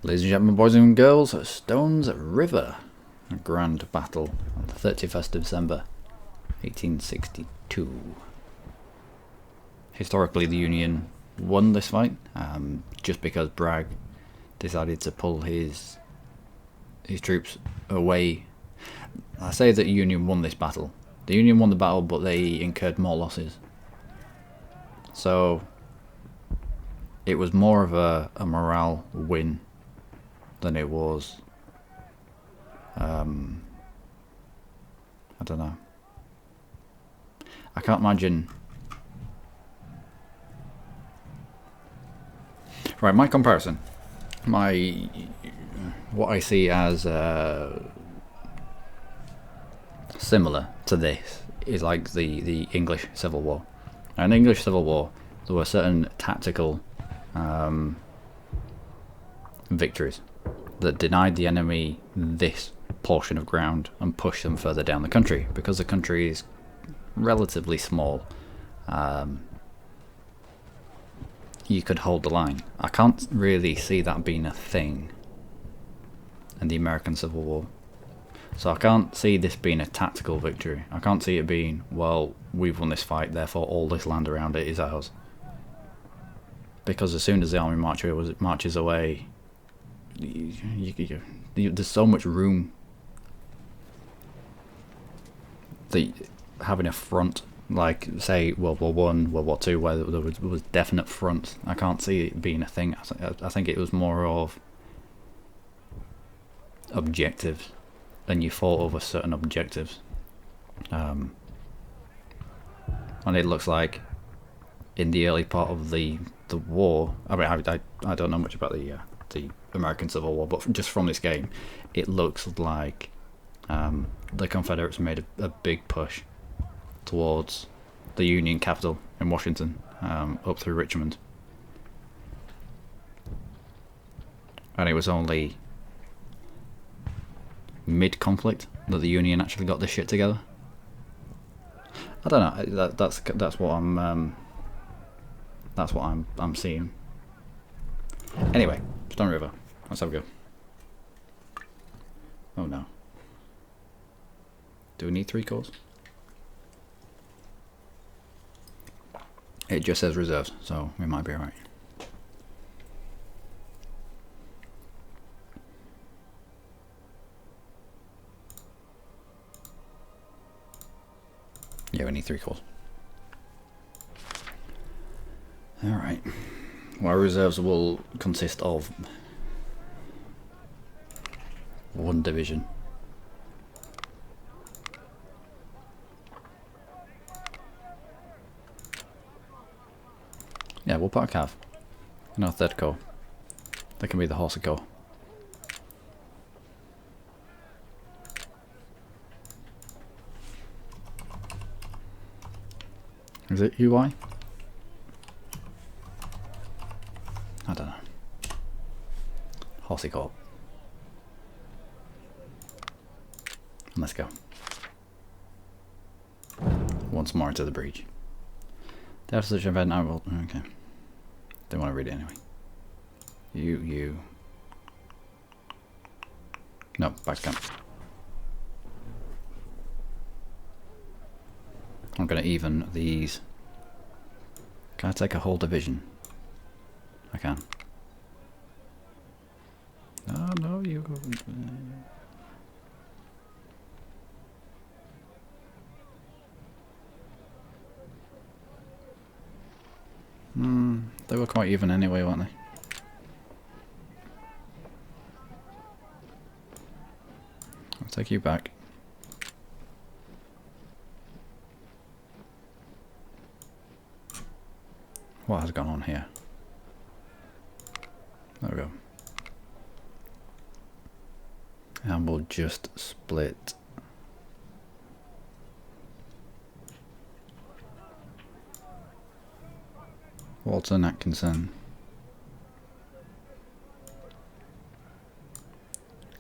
Ladies and gentlemen, boys and girls, Stones River, a grand battle on the 31st of December 1862. Historically, the Union won this fight, just because Bragg decided to pull his troops away. I say that the Union won this battle. The Union won the battle, but they incurred more losses. So it was more of a morale win than it was, I don't know. I can't imagine. Right, my comparison, what I see as similar to this is like the English Civil War. Now, in the English Civil War, there were certain tactical victories that denied the enemy this portion of ground and pushed them further down the country, because the country is relatively small. You could hold the line. I can't really see that being a thing in the American Civil War. So I can't see this being a tactical victory. I can't see it being, well, we've won this fight, therefore all this land around it is ours. Because as soon as the army marches away, there's so much room that having a front, like say World War One, World War Two, where there was definite fronts. I can't see it being a thing. I think it was more of objectives, and you fought over certain objectives. And it looks like in the early part of the war, I mean, I don't know much about the American Civil War, but just from this game, it looks like the Confederates made a big push towards the Union capital in Washington, up through Richmond, and it was only mid-conflict that the Union actually got this shit together. I don't know. That's what I'm seeing. Anyway, Stone River. Let's have a go. Oh no. Do we need 3 cores? It just says reserves, so we might be alright. Yeah, we need 3 cores. Alright. Well, our reserves will consist of 1 division. Yeah, we'll put a cav in our 3rd corps. That can be the Horse corps. Is it UI? I don't know. Horsey corps. And let's go. Once more into the breach. After such an event, I will. Okay. Don't want to read it anyway. You. No, back to camp. I'm going to even these. Can I take a whole division? I can. No, you. They were quite even anyway, weren't they? I'll take you back. What has gone on here? There we go. And we'll just split. Walton Atkinson.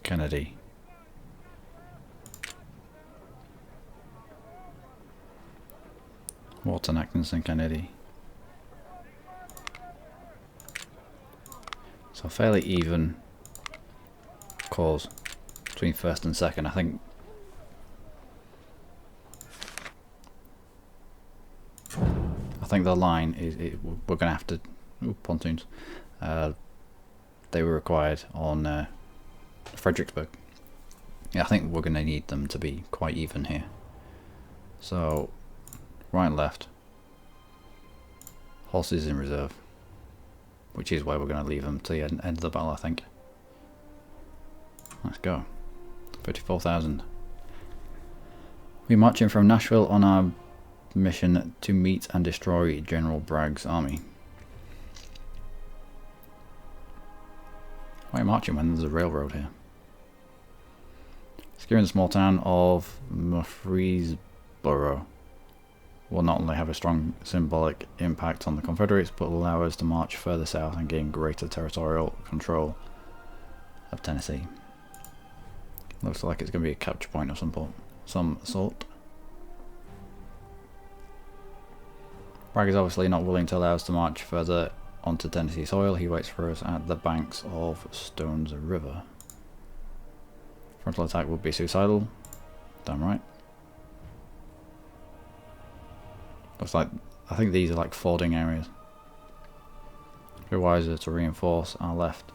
Kennedy. Walton Atkinson Kennedy. So fairly even cause between first and second. I think the line is we're going to have to pontoons. They were required on Fredericksburg. Yeah, I think we're going to need them to be quite even here. So right and left, horses in reserve, which is where we're going to leave them to the end of the battle, I think. Let's go. 54,000. We're marching from Nashville on our mission to meet and destroy General Bragg's army. Why are you marching when there's a railroad here? Securing the small town of Murfreesboro will not only have a strong symbolic impact on the Confederates, but will allow us to march further south and gain greater territorial control of Tennessee. Looks like it's going to be a capture point of some sort. Bragg is obviously not willing to allow us to march further onto Tennessee soil. He waits for us at the banks of Stones River. Frontal attack would be suicidal. Damn right. Looks like, I think these are like fording areas. It'd be wiser to reinforce our left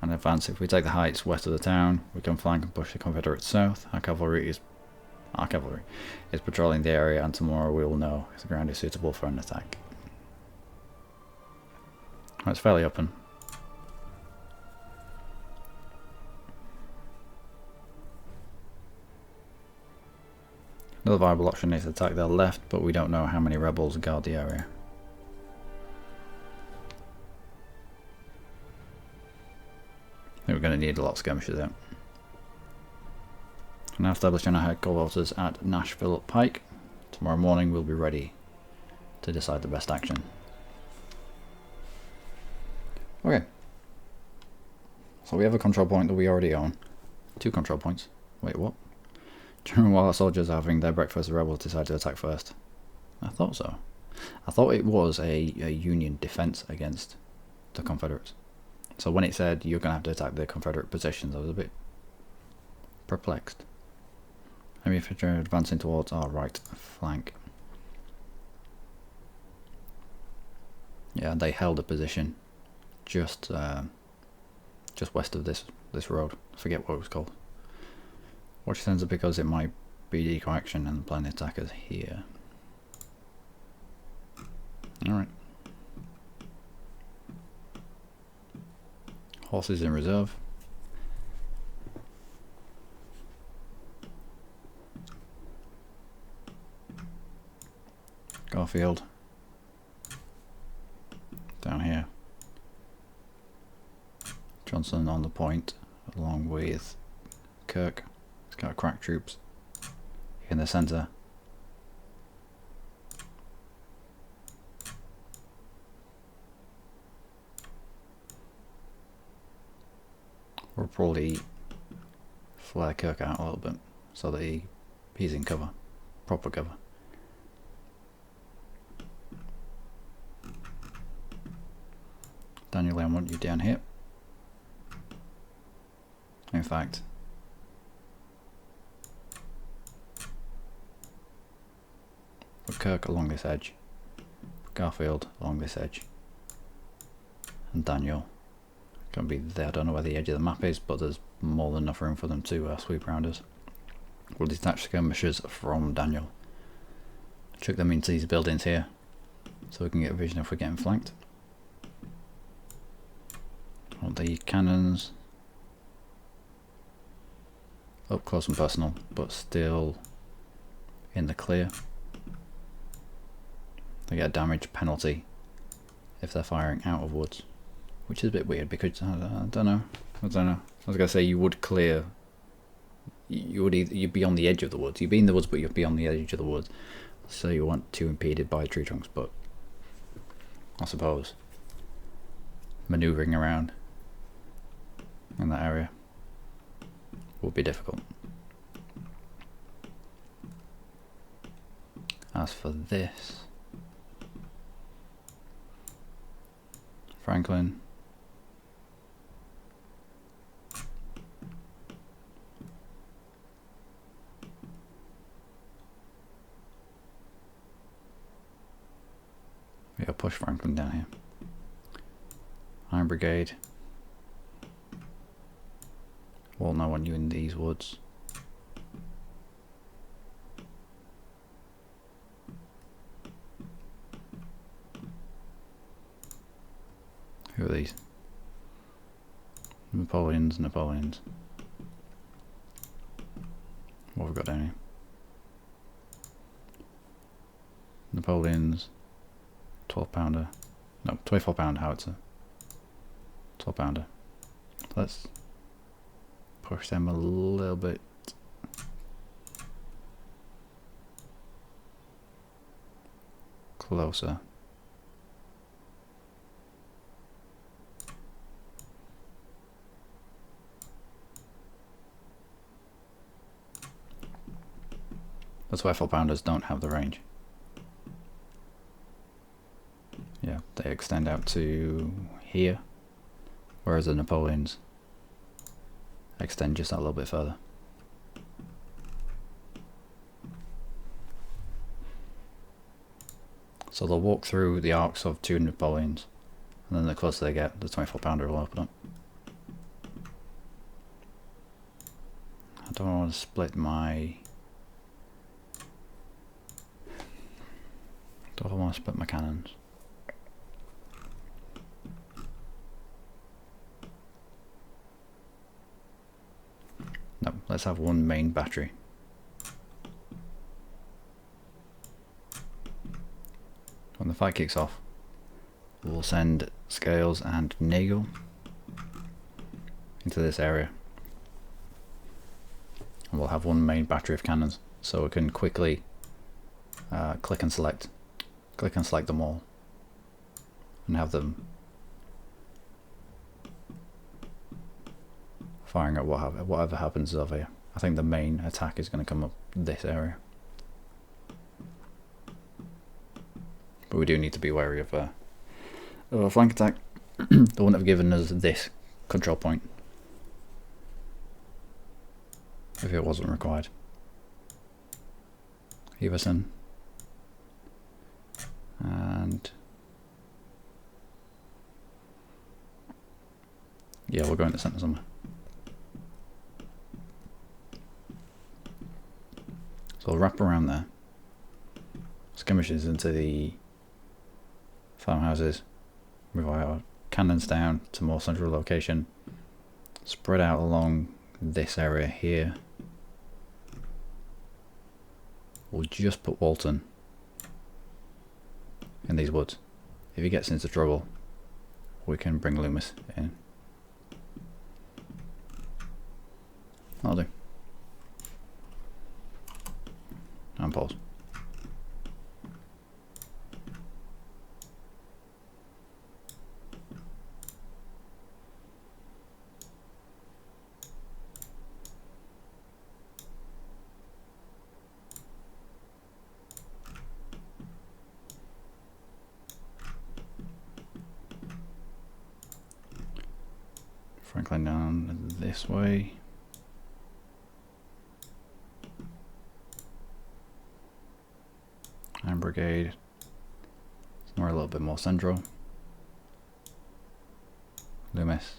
and advance. If we take the heights west of the town, we can flank and push the Confederates south. Our cavalry is patrolling the area, and tomorrow we will know if the ground is suitable for an attack. Well, it's fairly open. Another viable option is to attack their left, but we don't know how many rebels guard the area. I think we're going to need a lot of skirmishers out. Now establishing our headquarters at Nashville Pike. Tomorrow morning we'll be ready to decide the best action. Okay. So we have a control point that we already own. 2 control points. Wait, what? During while our soldiers are having their breakfast, the rebels decide to attack first. I thought so. I thought it was a Union defense against the Confederates. So when it said you're going to have to attack the Confederate positions, I was a bit perplexed. Maybe if you're advancing towards our right flank. Yeah, they held a position just west of this road. I forget what it was called. Watch sensor because it might be decoy action and plan the attackers here. Alright. Horses in reserve. Garfield. Down here. Johnson on the point, along with Kirk. He's got crack troops in the centre. We'll probably flare Kirk out a little bit so that he's in cover, proper cover. Daniel, I want you down here. In fact, put Kirk along this edge, Garfield along this edge, and Daniel can be there. I don't know where the edge of the map is, but there's more than enough room for them to sweep around us. We'll detach skirmishers from Daniel. Chuck them into these buildings here, so we can get a vision if we're getting flanked. Want the cannons up close and personal, but still in the clear. They get a damage penalty if they're firing out of woods, which is a bit weird because I don't know. I was gonna say you would clear. You'd be on the edge of the woods. You'd be in the woods, but you'd be on the edge of the woods, so you weren't too impeded by tree trunks. But I suppose manoeuvring around in that area would be difficult. As for this, Franklin, I'll push Franklin down here. Iron Brigade. Walton, I want you in these woods. Who are these? Napoleons. What have we got down here? Napoleons. 12-pounder. No, 24-pound howitzer. 12-pounder. Let's push them a little bit. Closer. The 12-pounders don't have the range. Yeah, they extend out to here, whereas the Napoleons extend just that little bit further. So they'll walk through the arcs of 2 Napoleons, and then the closer they get, the 24-pounder will open up. I don't want to split my... Do I want to split my cannons? No, let's have one main battery. When the fight kicks off, we'll send Scales and Nagel into this area. And we'll have one main battery of cannons, so we can quickly click and select them all, and have them firing at whatever happens over here. I think the main attack is going to come up this area, but we do need to be wary of a flank attack. They wouldn't have given us this control point if it wasn't required. Everson. And yeah, we'll go in the centre somewhere. So we'll wrap around there. Skirmishes into the farmhouses. Move our cannons down to more central location. Spread out along this area here. We'll just put Walton in these woods. If he gets into trouble, we can bring Loomis in. That'll do. And pause. Franklin down this way. Iron Brigade. Somewhere a little bit more central. Loomis.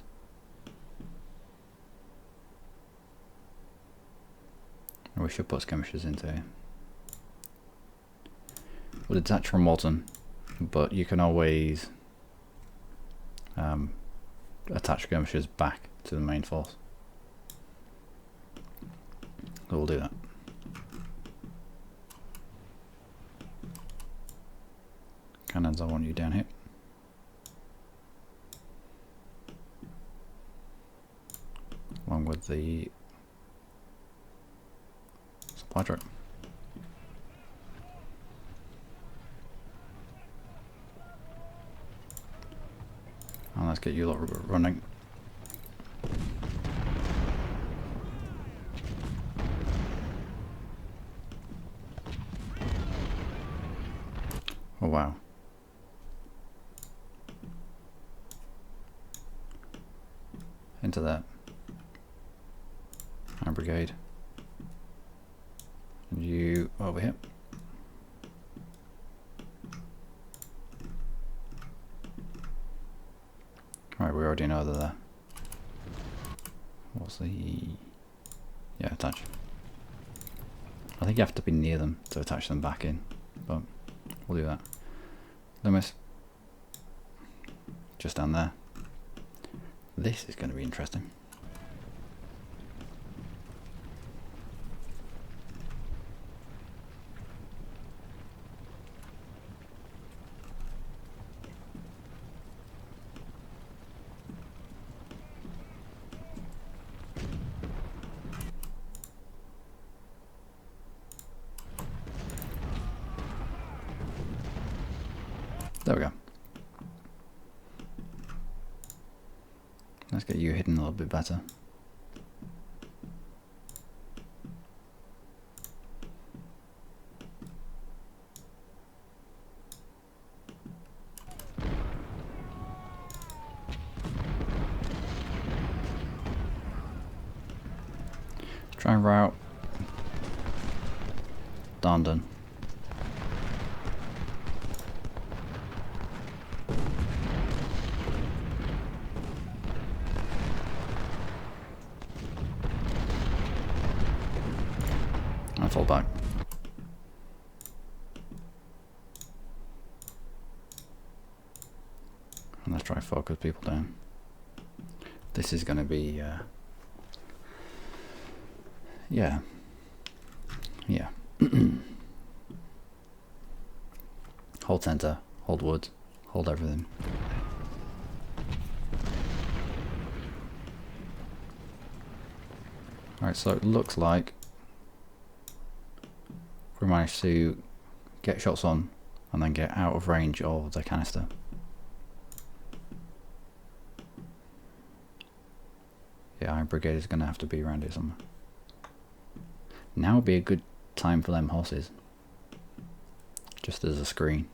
We should put skirmishers into here. We'll detach from Walton, but you can always attach skirmishers back to the main force. So we'll do that. Cannons, I want you down here. Along with the supply truck. And let's get you lot running. Oh wow. Into that. Iron Brigade. And you over here. already know they're there. What's the... yeah, attach. I think you have to be near them to attach them back in, but we'll do that. Loomis. Just down there. This is going to be interesting. There we go. Let's get you hidden a little bit better. Try and route Dondon. And fall back. And let's try focus people down. This is going to be yeah. Hold center, hold wood, hold everything. Alright, so it looks like we managed to get shots on and then get out of range of the canister. Yeah, Iron Brigade is going to have to be around here somewhere. Now would be a good time for them horses. Just as a screen.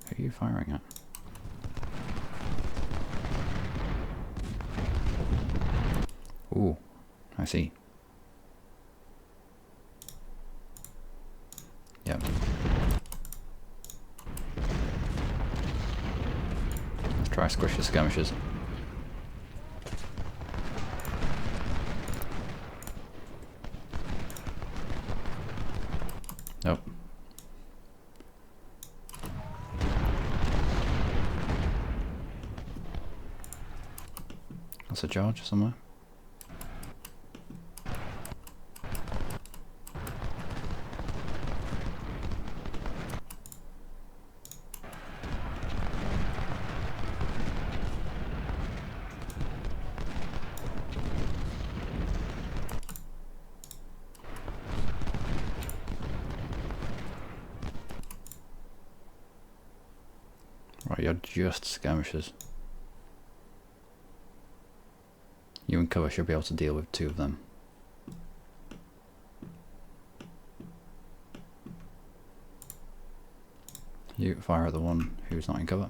Who are you firing at? Ooh, I see. Yep. Let's try squish the skirmishers. Nope. That's a charge somewhere. Right, you're just skirmishers. You and cover should be able to deal with two of them. You fire at the one who's not in cover.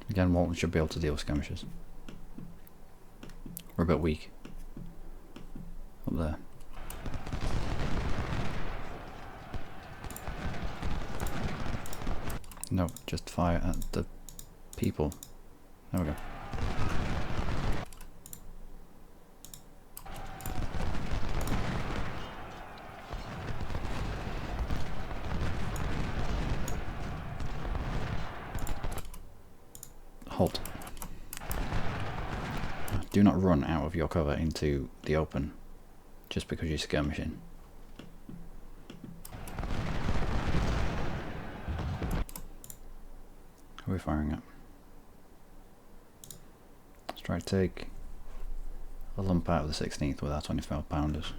Again, Walton should be able to deal with skirmishers. We're a bit weak. Up there. No, just fire at the people. There we go. Halt. Do not run out of your cover into the open just because you're skirmishing. Who are we firing at? Let's try to take a lump out of the 16th with our 25 pounders.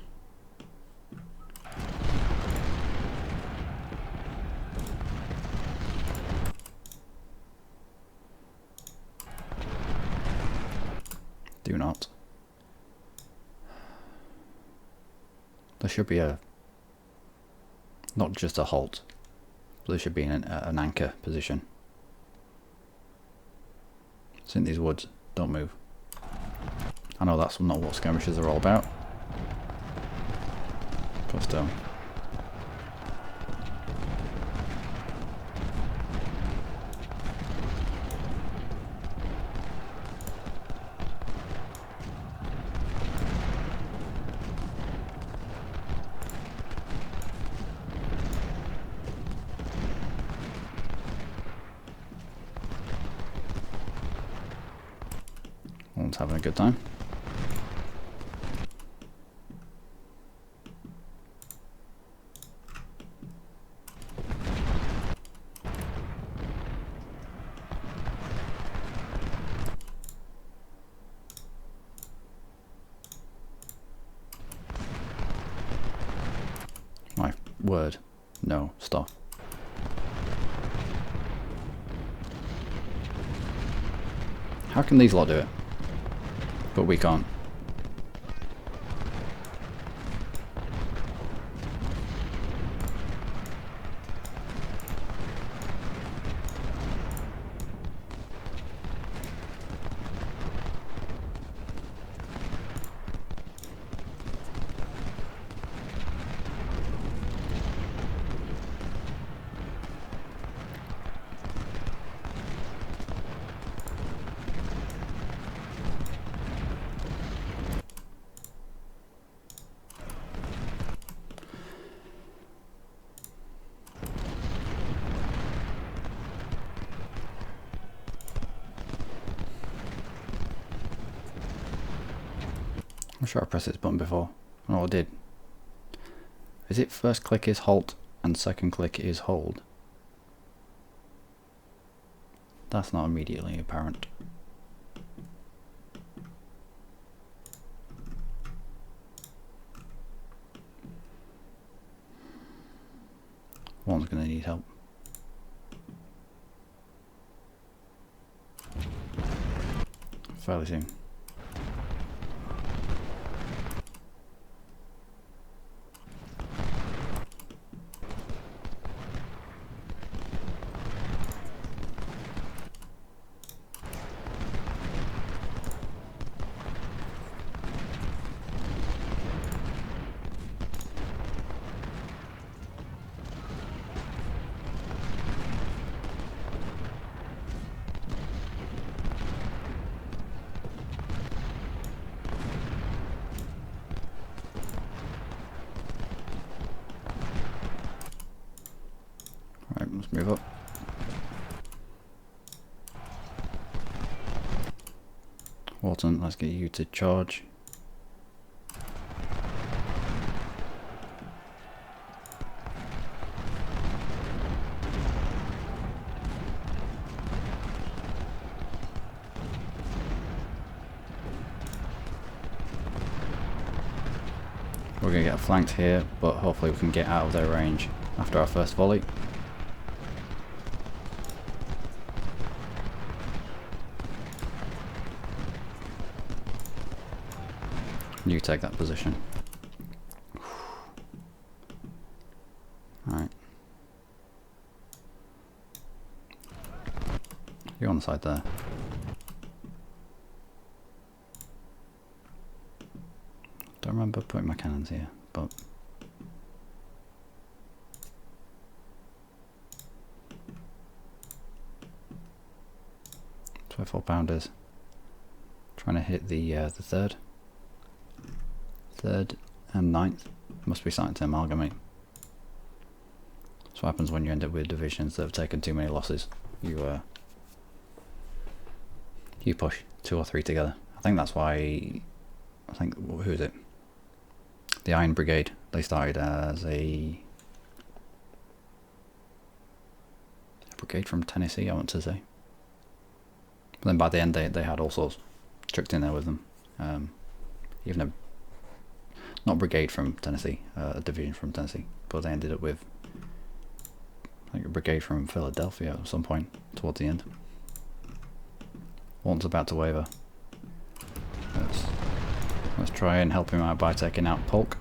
Do not. There should be a, not just a halt, Blue should be in an anchor position. It's in these woods. Don't move. I know that's not what skirmishes are all about. But still. Everyone's having a good time. My word. No, stop. How can these lot do it? But we can't. I'm sure I pressed this button before. Oh, I did. Is it first click is halt and second click is hold? That's not immediately apparent. One's gonna need help. Fairly soon. Right, let's move up. Walton, let's get you to charge. We're going to get flanked here, but hopefully we can get out of their range after our first volley. You take that position. Alright. You're on the side there. Don't remember putting my cannons here, but... 24-pounders. Trying to hit the third. Third and ninth. Must be starting to amalgamate. That's what happens when you end up with divisions that have taken too many losses. You push 2 or 3 together. I think that's why... I think... who is it? The Iron Brigade. They started as a brigade from Tennessee, I want to say. But then by the end they had all sorts tricked in there with them. Even a... not brigade from Tennessee, a division from Tennessee. But they ended up with... I think a brigade from Philadelphia at some point towards the end. One's about to waver. Let's try and help him out by taking out Polk.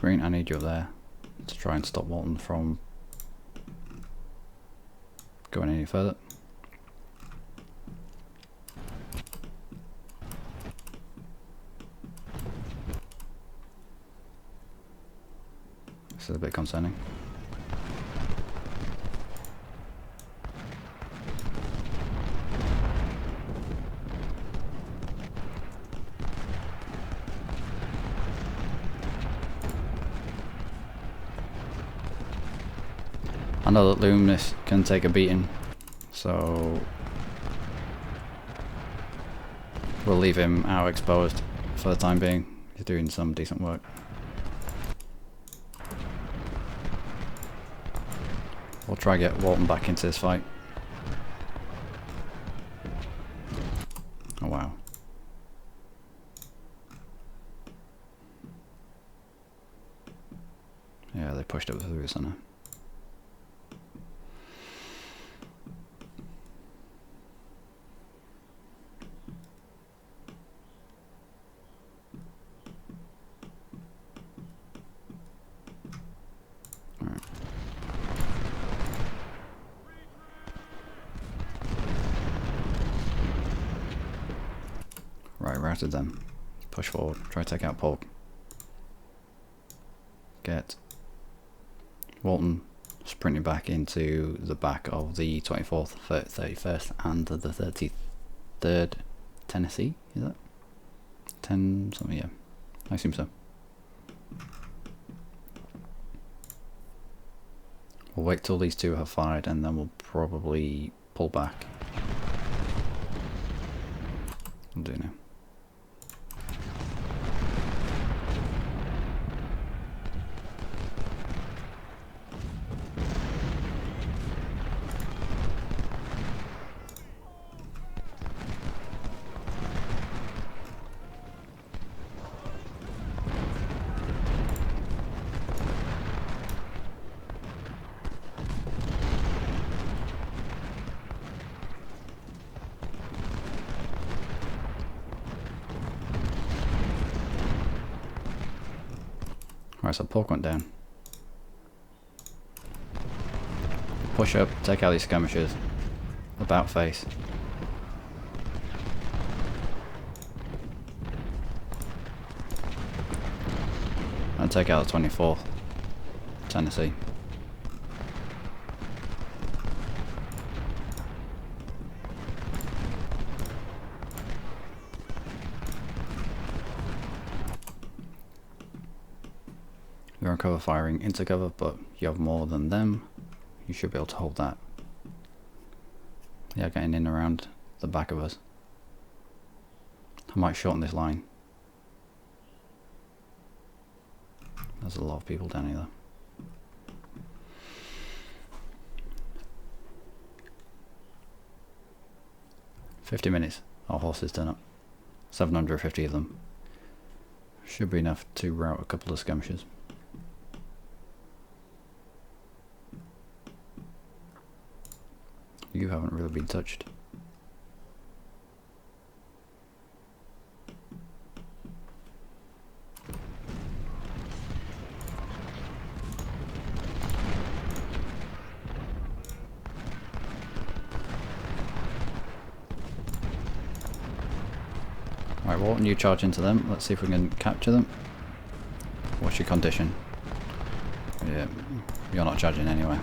Luckymarine, I need you up there to try and stop Walton from going any further. This is a bit concerning. I know that Loomis can take a beating, so we'll leave him out exposed for the time being. He's doing some decent work. We'll try to get Walton back into this fight. Oh wow. Yeah, they pushed it through the center. Right, routed them. Push forward. Try to take out Polk. Get Walton sprinting back into the back of the 24th, 31st and the 33rd Tennessee, is that? 10 something, yeah. I assume so. We'll wait till these two have fired and then we'll probably pull back. We'll do now. Alright, so Polk went down. Push up, take out these skirmishers. About face. And take out the 24th Tennessee. You're on cover firing into cover, but you have more than them. You should be able to hold that. Yeah, getting in around the back of us. I might shorten this line. There's a lot of people down here though. "50 minutes, our horses turn up. 750 of them. Should be enough to rout a couple of skirmishers. You haven't really been touched. Right, Walton, you charge into them. Let's see if we can capture them. What's your condition? Yeah, you're not charging anyway.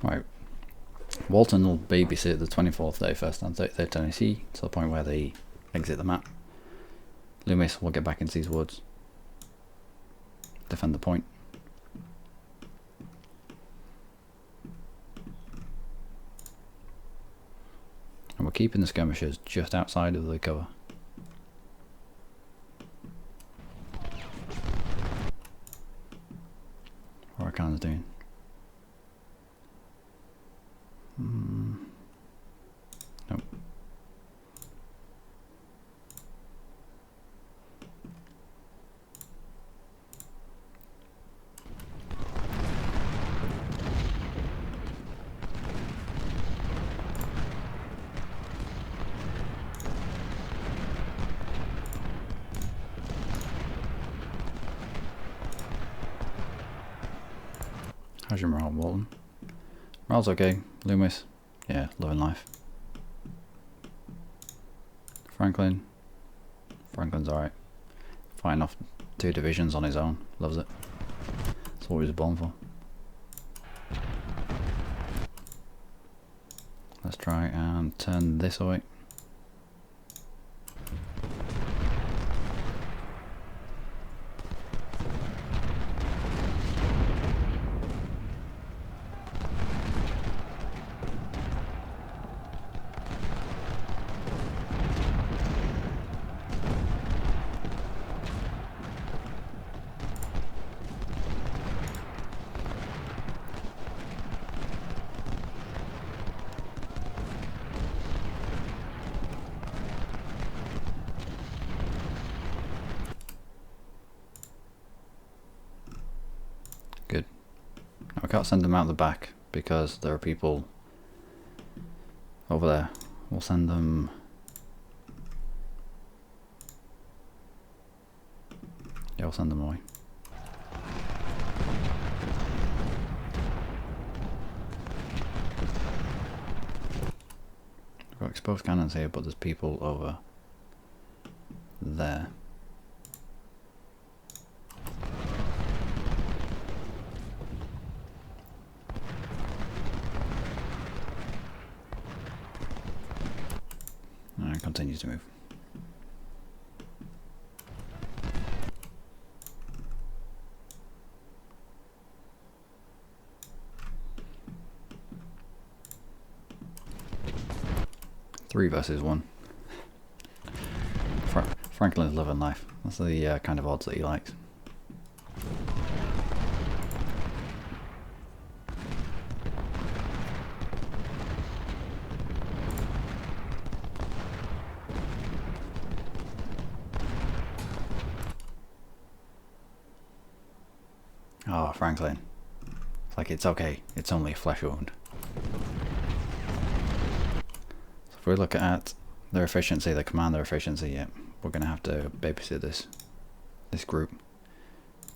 Right, Walton will babysit the 24th, 31st and 33rd Tennessee to the point where they exit the map. Loomis will get back into these woods. Defend the point. And we're keeping the skirmishers just outside of the cover. What are Canada's doing? Nope. How's your morale, Walton? Morale's okay. Loomis? Yeah, loving life. Franklin? Franklin's alright. Fighting off 2 divisions on his own. Loves it. That's what he was born for. Let's try and turn this away. Good. Now we can't send them out the back because there are people over there. We'll send them... yeah, we'll send them away. We've got exposed cannons here, but there's people over there. And continues to move. Three versus 1. Franklin's loving life. That's the kind of odds that he likes. Oh, Franklin. It's like, it's okay. It's only a flesh wound. So if we look at their efficiency, the commander efficiency, yeah, we're going to have to babysit this group.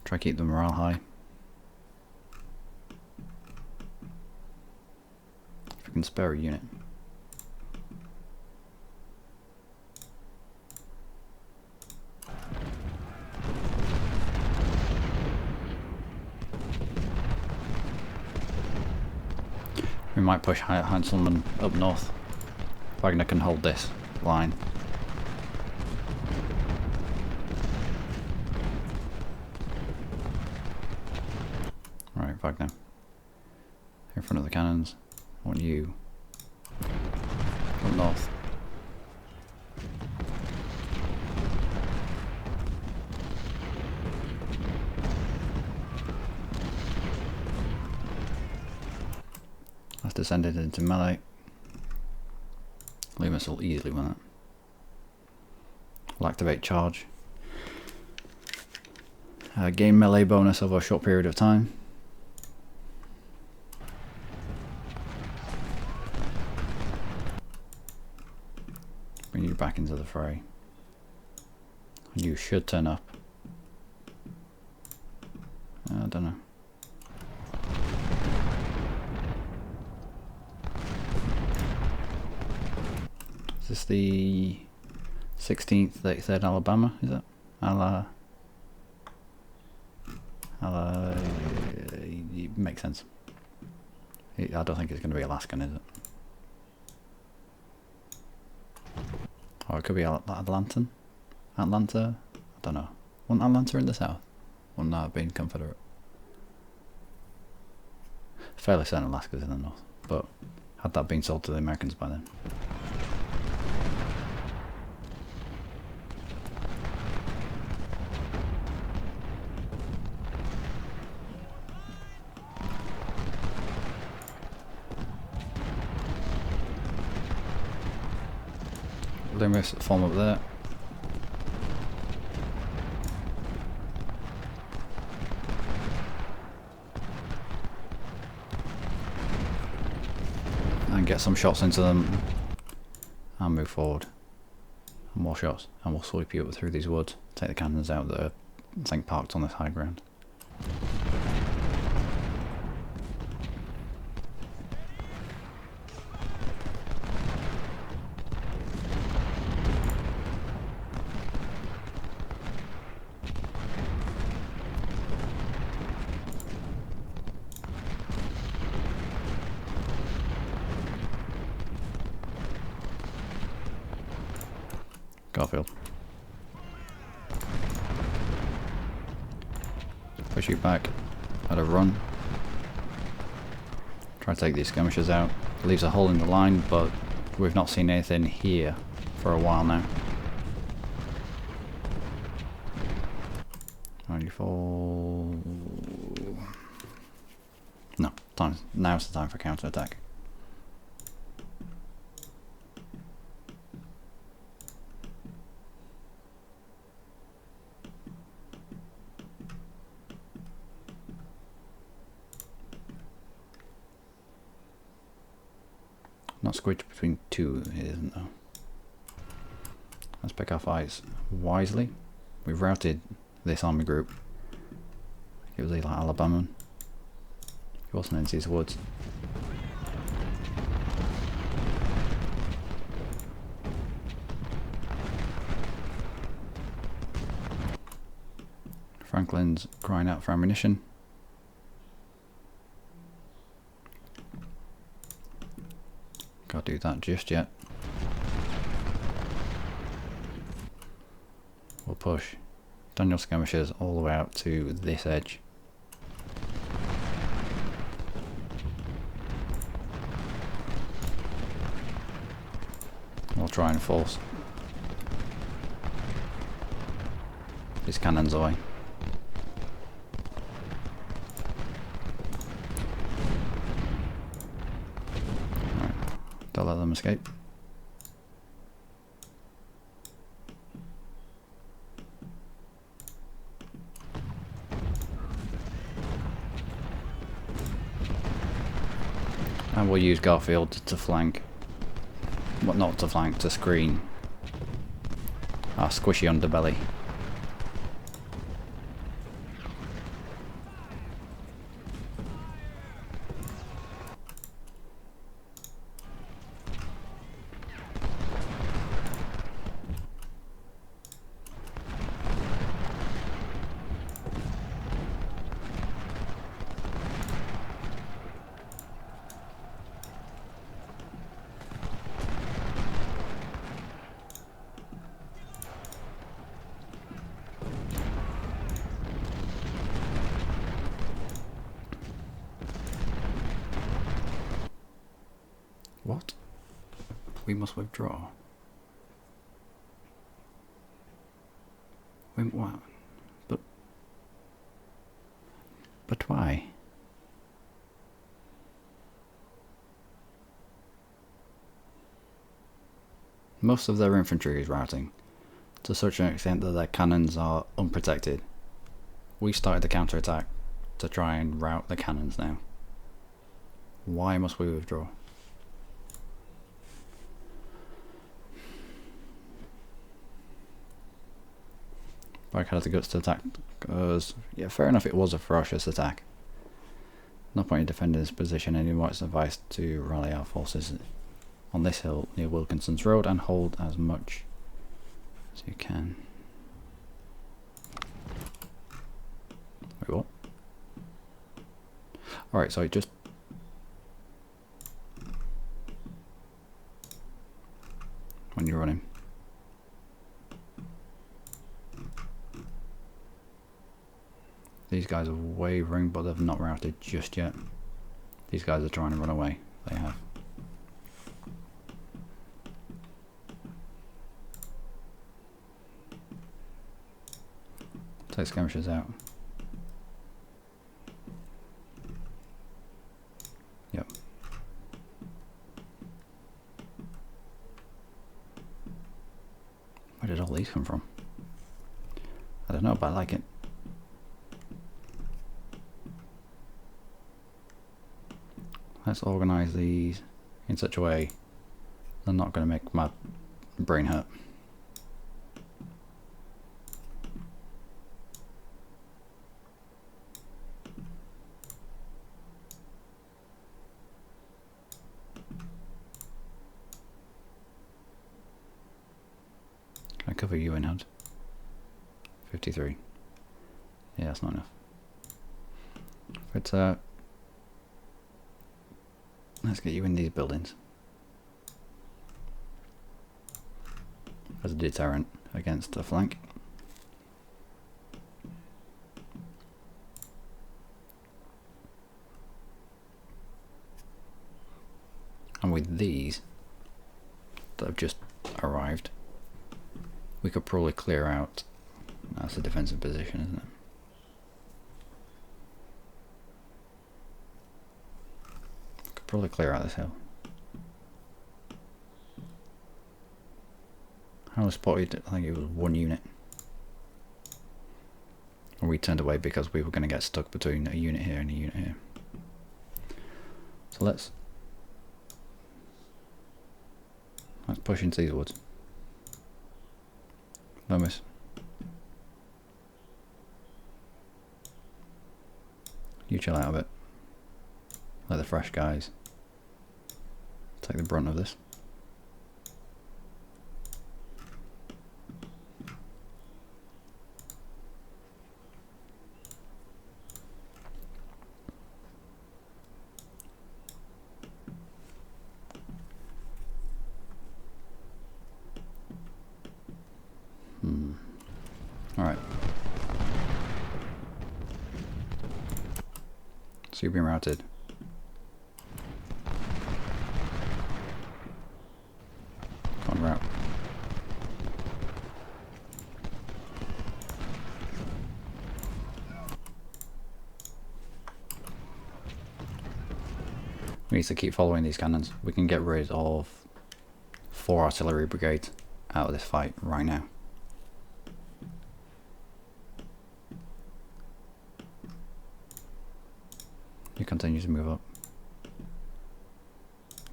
Try to keep the morale high. If we can spare a unit. We might push Hanselman up north. Wagner can hold this line. Alright, Wagner. In front of the cannons. I want you up north. Let's descend it into melee. Loomis will easily win it. We'll activate charge. Gain melee bonus over a short period of time. Bring you back into the fray. You should turn up. I don't know. Is this the 16th, 33rd Alabama? Is it? It makes sense. I don't think it's going to be Alaskan, is it? Or it could be Atlanta? I don't know. Wasn't Atlanta in the south? Wouldn't that have been Confederate? Fairly certain Alaska's in the north, but had that been sold to the Americans by then? Loomis form up there. And get some shots into them and move forward. And more shots, and we'll sweep you up through these woods. Take the cannons out that are, I think, parked on this high ground. Garfield. Push you back at a run. Try to take these skirmishers out. Leaves a hole in the line, but we've not seen anything here for a while now. 94. No, now's the time for counter-attack. Not squished between two, it isn't though. Let's pick our fights wisely. We've routed this army group. It was like Alabama. He wasn't into these woods. Franklin's crying out for ammunition. Can't do that just yet. We'll push Daniel skirmishers all the way out to this edge. We'll try and force these cannons away. Alright, don't let them escape. And we'll use Garfield to flank. Well, not to flank, to screen our squishy underbelly. What? We must withdraw. Wait, what? But why? Most of their infantry is routing, to such an extent that their cannons are unprotected. We started the counterattack to try and rout the cannons now. Why must we withdraw? Barrack had the guts to attack because, yeah, fair enough, it was a ferocious attack. No point in defending this position anymore. It's advised to rally our forces on this hill near Wilkinson's Road and hold as much as you can. Wait, what? Alright, so just... when you're running. These guys are wavering, but they've not routed just yet. These guys are trying to run away. They have. Take skirmishers out. Yep. Where did all these come from? I don't know, but I like it. Let's organise these in such a way they're not going to make my brain hurt. Can I cover you in hand? 53. Yeah, that's not enough. But let's get you in these buildings. as a deterrent against the flank. And with these that have just arrived, we could probably clear out. That's a defensive position, isn't it? Could probably clear out this hill. I was spotted, I think it was 1 unit. And we turned away because we were going to get stuck between a unit here and a unit here. So let's push into these woods. No miss. You chill out a bit. Let the fresh guys take the brunt of this. Alright. So you've been routed. Come on, route. We need to keep following these cannons. We can get rid of 4 artillery brigades out of this fight right now. You continue to move up.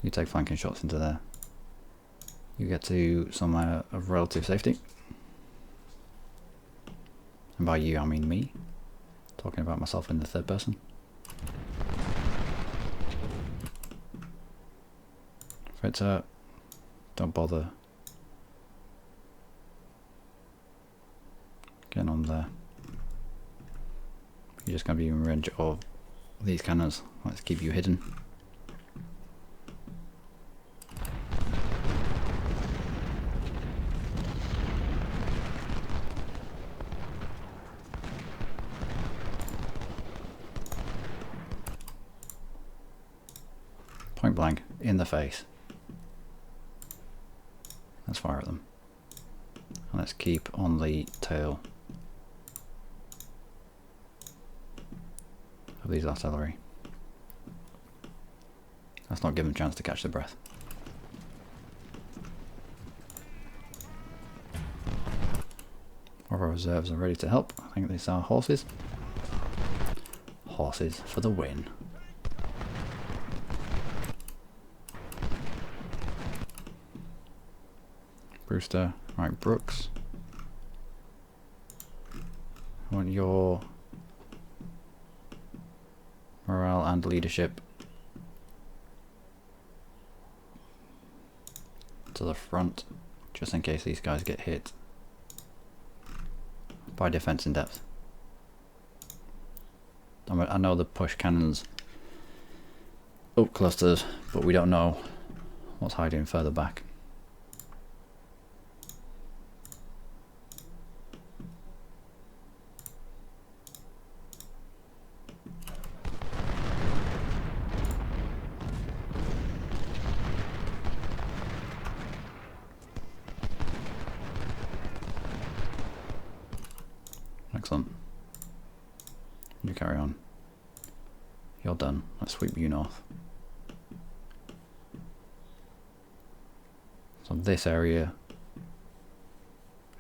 You take flanking shots into there. You get to somewhere of relative safety. And by you I mean me. Talking about myself in the third person. Fritzer, don't bother getting on there. You're just going to be in range of these cannons. Let's keep you hidden. Point blank, in the face. Let's fire at them. And let's keep on the tail of these artillery. Let's not give them a chance to catch their breath. Our reserves are ready to help. I think these are horses. Horses for the win. Brewster, right, Brooks. I want your morale and leadership to the front, just in case these guys get hit by defense in depth. I know the push cannons up clusters, but we don't know what's hiding further back. Excellent. You carry on. You're done. Let's sweep you north. So this area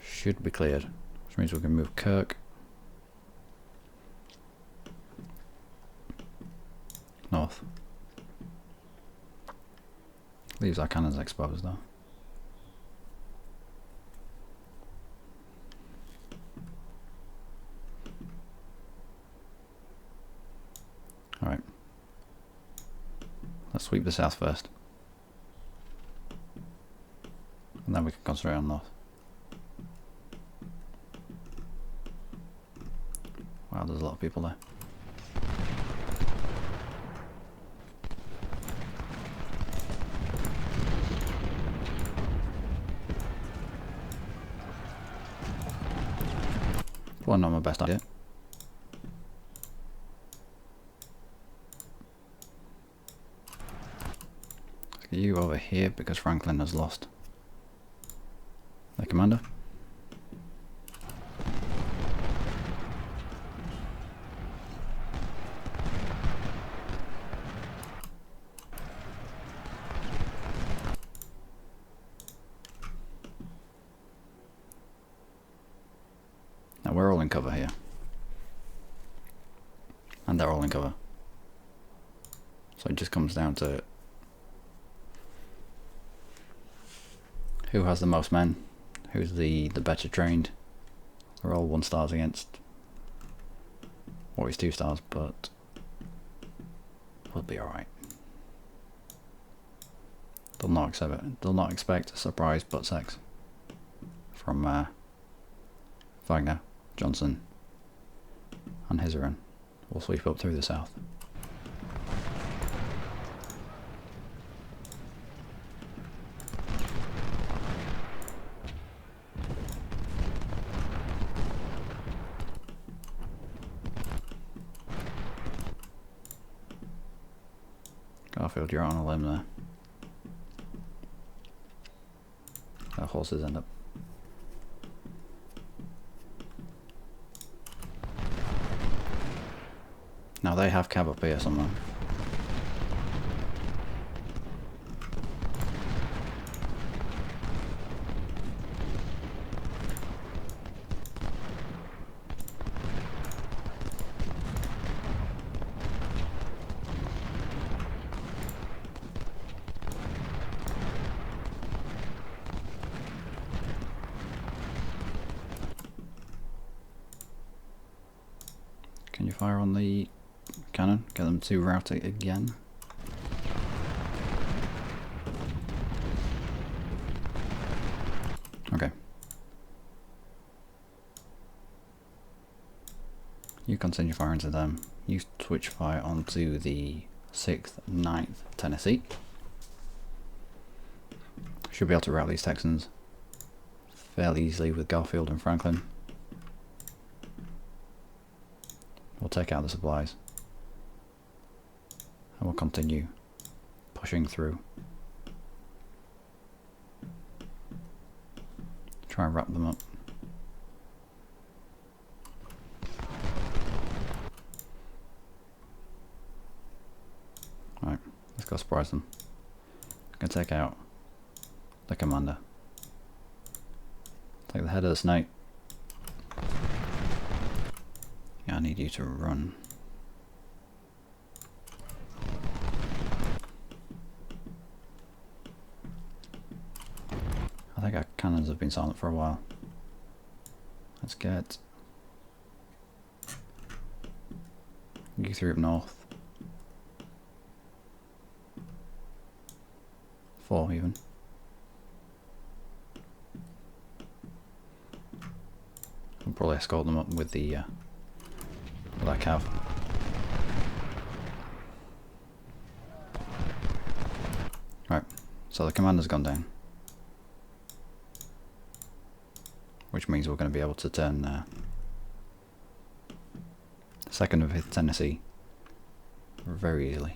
should be cleared, which means we can move Kirk north. Leaves our cannons exposed though. Alright. Let's sweep the south first. And then we can concentrate on north. Wow, there's a lot of people there. my best idea. Let's get you over here because Franklin has lost their commander. Now we're all in cover here. And they're all in cover. So it just comes down to who has the most men, who's the better trained. They're all 1 stars against Warriors 2 stars, but we'll be alright. They'll not expect a surprise butt sex from Wagner, Johnson and Hizaran. We'll sweep up through the south. Garfield, you're on a limb there. Our horses end up. Now they have cab up here somewhere. Can you fire on the cannon? Get them to route it again. Okay. You continue firing into them. You switch fire onto the 6th, 9th Tennessee. Should be able to route these Texans fairly easily with Garfield and Franklin. We'll take out the supplies. And we'll continue pushing through. Try and wrap them up. Right, let's go surprise them. I'm gonna take out the commander. Take the head of the snake. Yeah, I need you to run. I think our cannons have been silent for a while. Let's get you through up north. 4 even. We'll probably escort them up with the black cav. Right, so the commander's gone down. Which means we're going to be able to turn 2nd of 5th Tennessee very easily.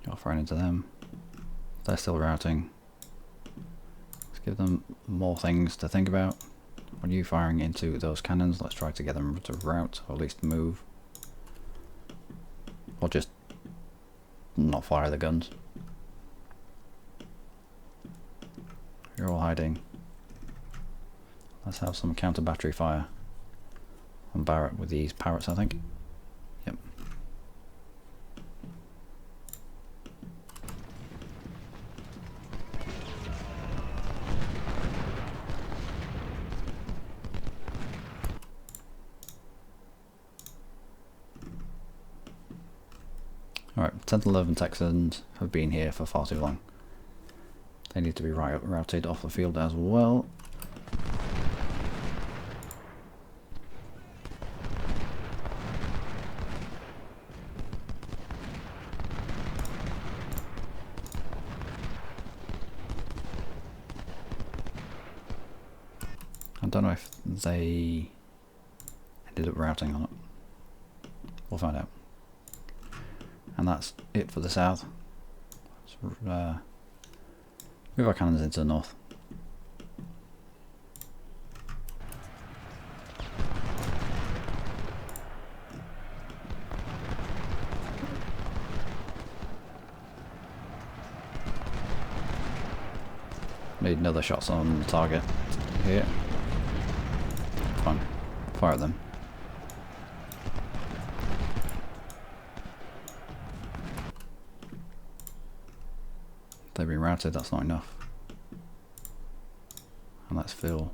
Off right into them. They're still routing. Let's give them more things to think about. When you firing into those cannons, let's try to get them to route, or at least move. Or just not fire the guns. You're all hiding. Let's have some counter battery fire on Barrett with these parrots, I think. Yep. Alright, 10th and 11th Texans have been here for far too long. They need to be routed off the field as well. I don't know if they ended up routing on it. We'll find out. And that's it for the south. Let's move our cannons into the north. Need another shots on the target here. Fine. Fire at them. They've been routed, that's not enough. And let's fill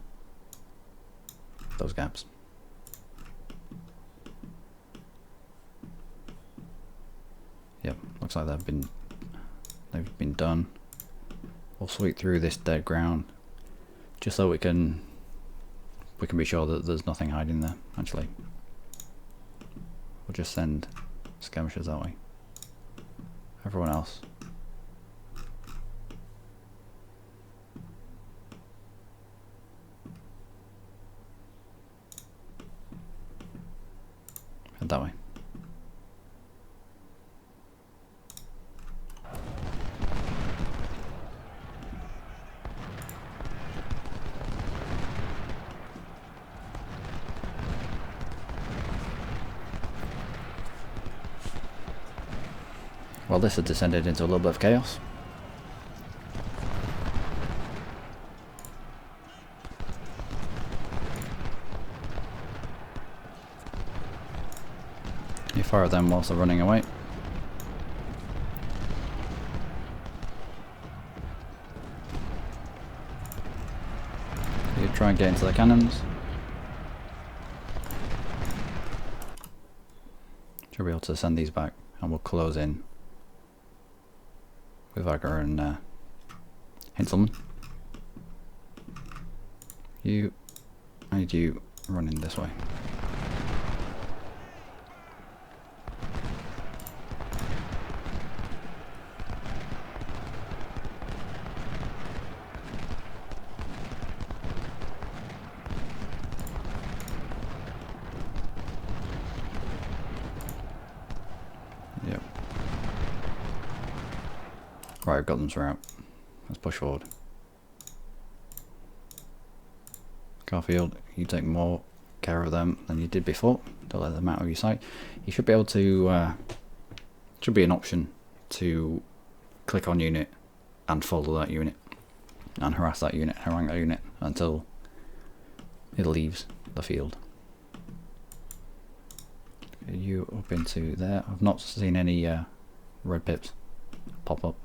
those gaps. Yep, looks like they've been done. We'll sweep through this dead ground just so we can be sure that there's nothing hiding there. Actually, we'll just send skirmishers that way. Everyone else, head that way. Well, this has descended into a little bit of chaos. You fire at them whilst they're running away. You try and get into the cannons. Should be able to send these back, and we'll close in with Agger and Hinselman. I need you running this way. Yep. Right, I've got them throughout. Let's push forward. Garfield, you take more care of them than you did before. Don't let them out of your sight. You should be able to, should be an option to click on unit and follow that unit and harass that unit, harangue that unit until it leaves the field. Get you up into there. I've not seen any red pips pop up.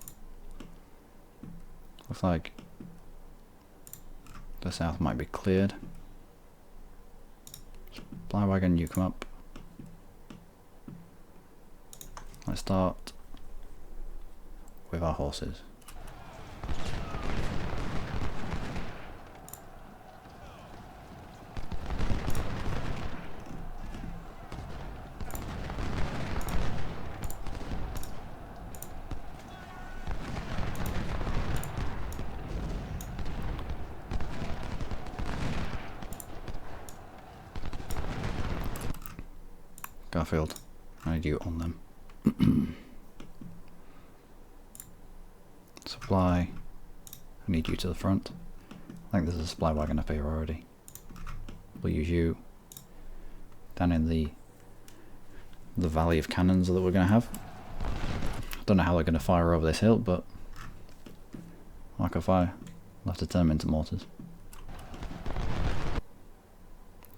Looks like the south might be cleared. Supply wagon, you come up. Let's start with our horses. Garfield, I need you on them. Supply, I need you to the front. I think there's a supply wagon up here already. We'll use you down in the valley of cannons that we're going to have. I don't know how they're going to fire over this hill, but like a fire, we'll have to turn them into mortars.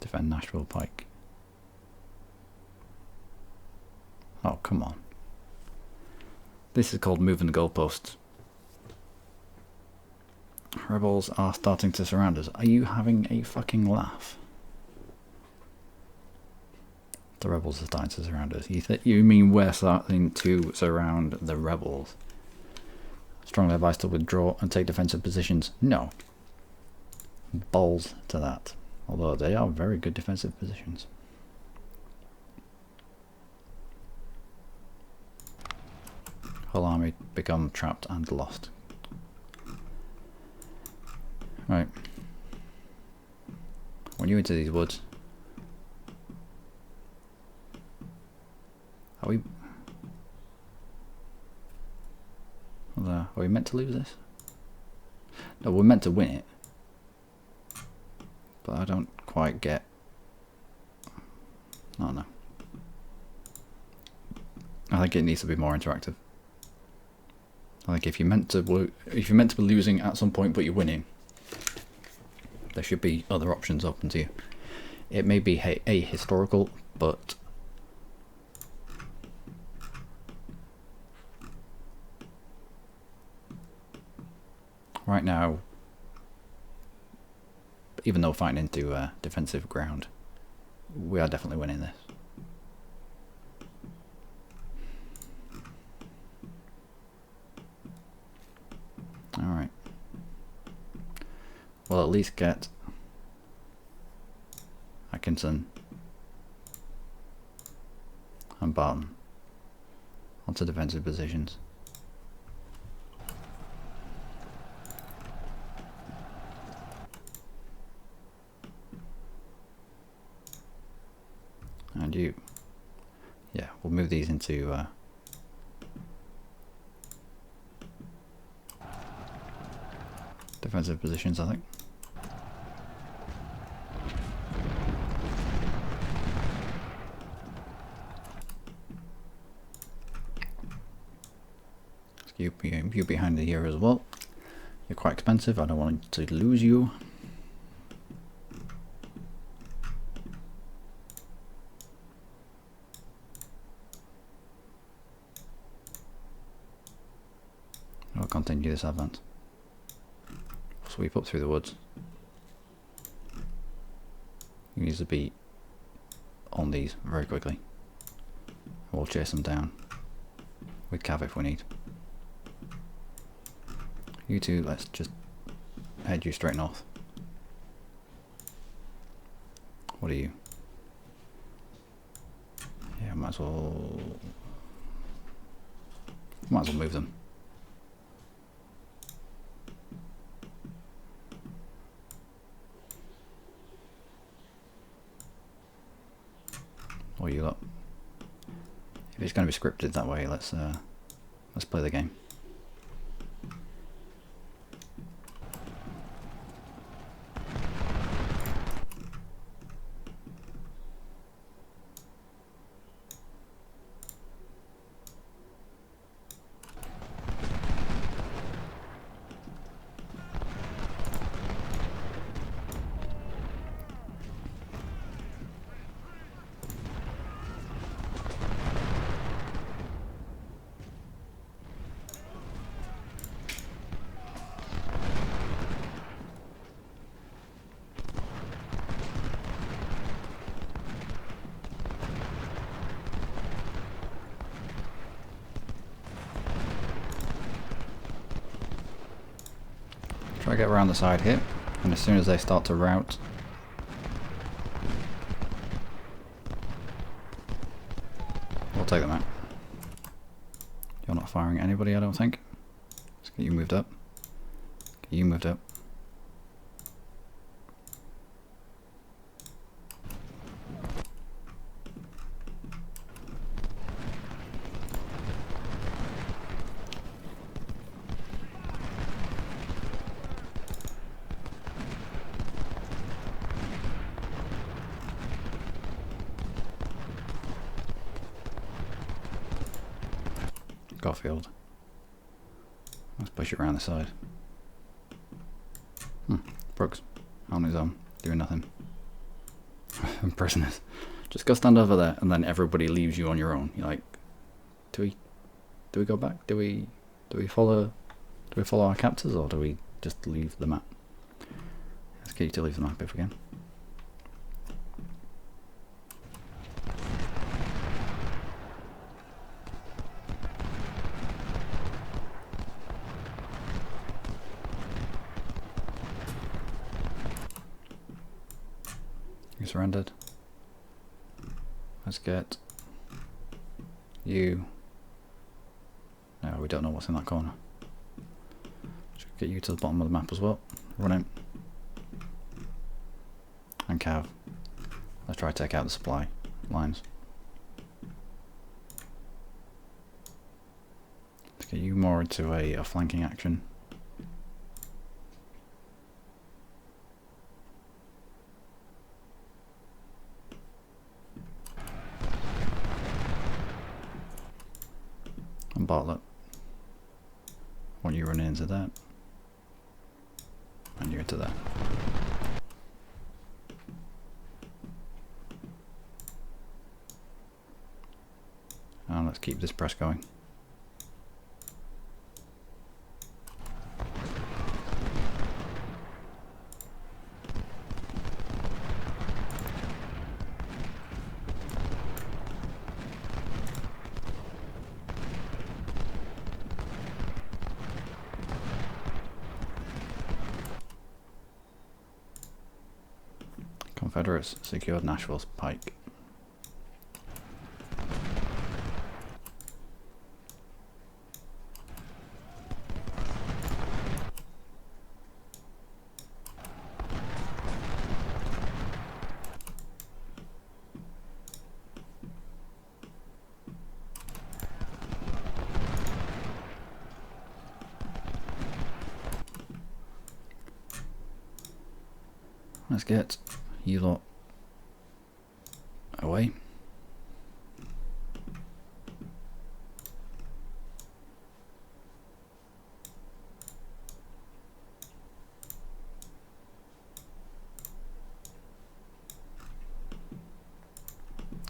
Defend Nashville Pike. Oh, come on. This is called moving the goalposts. Rebels are starting to surround us. Are you having a fucking laugh? The rebels are starting to surround us. You mean we're starting to surround the rebels? Strongly advised to withdraw and take defensive positions. No. Balls to that. Although they are very good defensive positions. Whole army become trapped and lost. Right. When you're into these woods, are we meant to lose this? No, we're meant to win it. But I don't quite get. Oh no. I think it needs to be more interactive. I think if you're meant to be losing at some point but you're winning, there should be other options open to you. It may be ahistorical, but right now, even though fighting into defensive ground, we are definitely winning this. Alright. We'll at least get Atkinson and Barton onto defensive positions. And you, yeah, we'll move these into defensive positions, I think. You behind the here as well. You're quite expensive. I don't want to lose you. I'll continue this advance. Sweep up through the woods. You need to be on these very quickly. We'll chase them down with cav if we need. You two, let's just head you straight north. What are you? Yeah, might as well move them. Or you lot. If it's going to be scripted that way, let's play the game. Try to get around the side here, and as soon as they start to rout, we'll take them out. You're not firing anybody, I don't think. Let's get you moved up. Get you moved up. Garfield. Let's push it around the side. Brooks, on his own, doing nothing. Prisoners. Just go stand over there, and then everybody leaves you on your own. You're like, do we go back? Do we follow our captors, or do we just leave the map? Let's get you to leave the map if we can. You surrendered. Let's get you. No, we don't know what's in that corner. Should get you to the bottom of the map as well. Run in. And Cav. Let's try to take out the supply lines. Let's get you more into a flanking action. And Bartlett. I want you running into that. And you into there. And let's keep this press going. Confederates secured Nashville's pike. Let's get you lot away.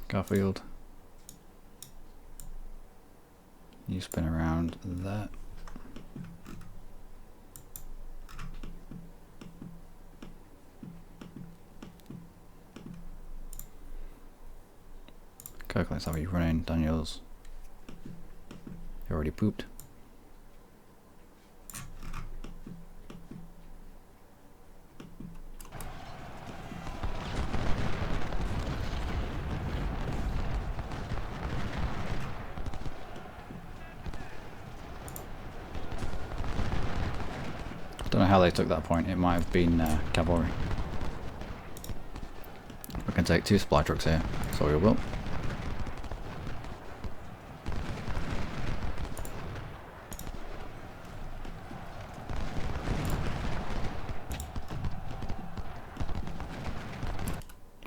Garfield, you spin around that. Kirk, let's have you running. Daniels, you already pooped. Don't know how they took that point. It might have been cavalry. We can take 2 supply trucks here, so we will.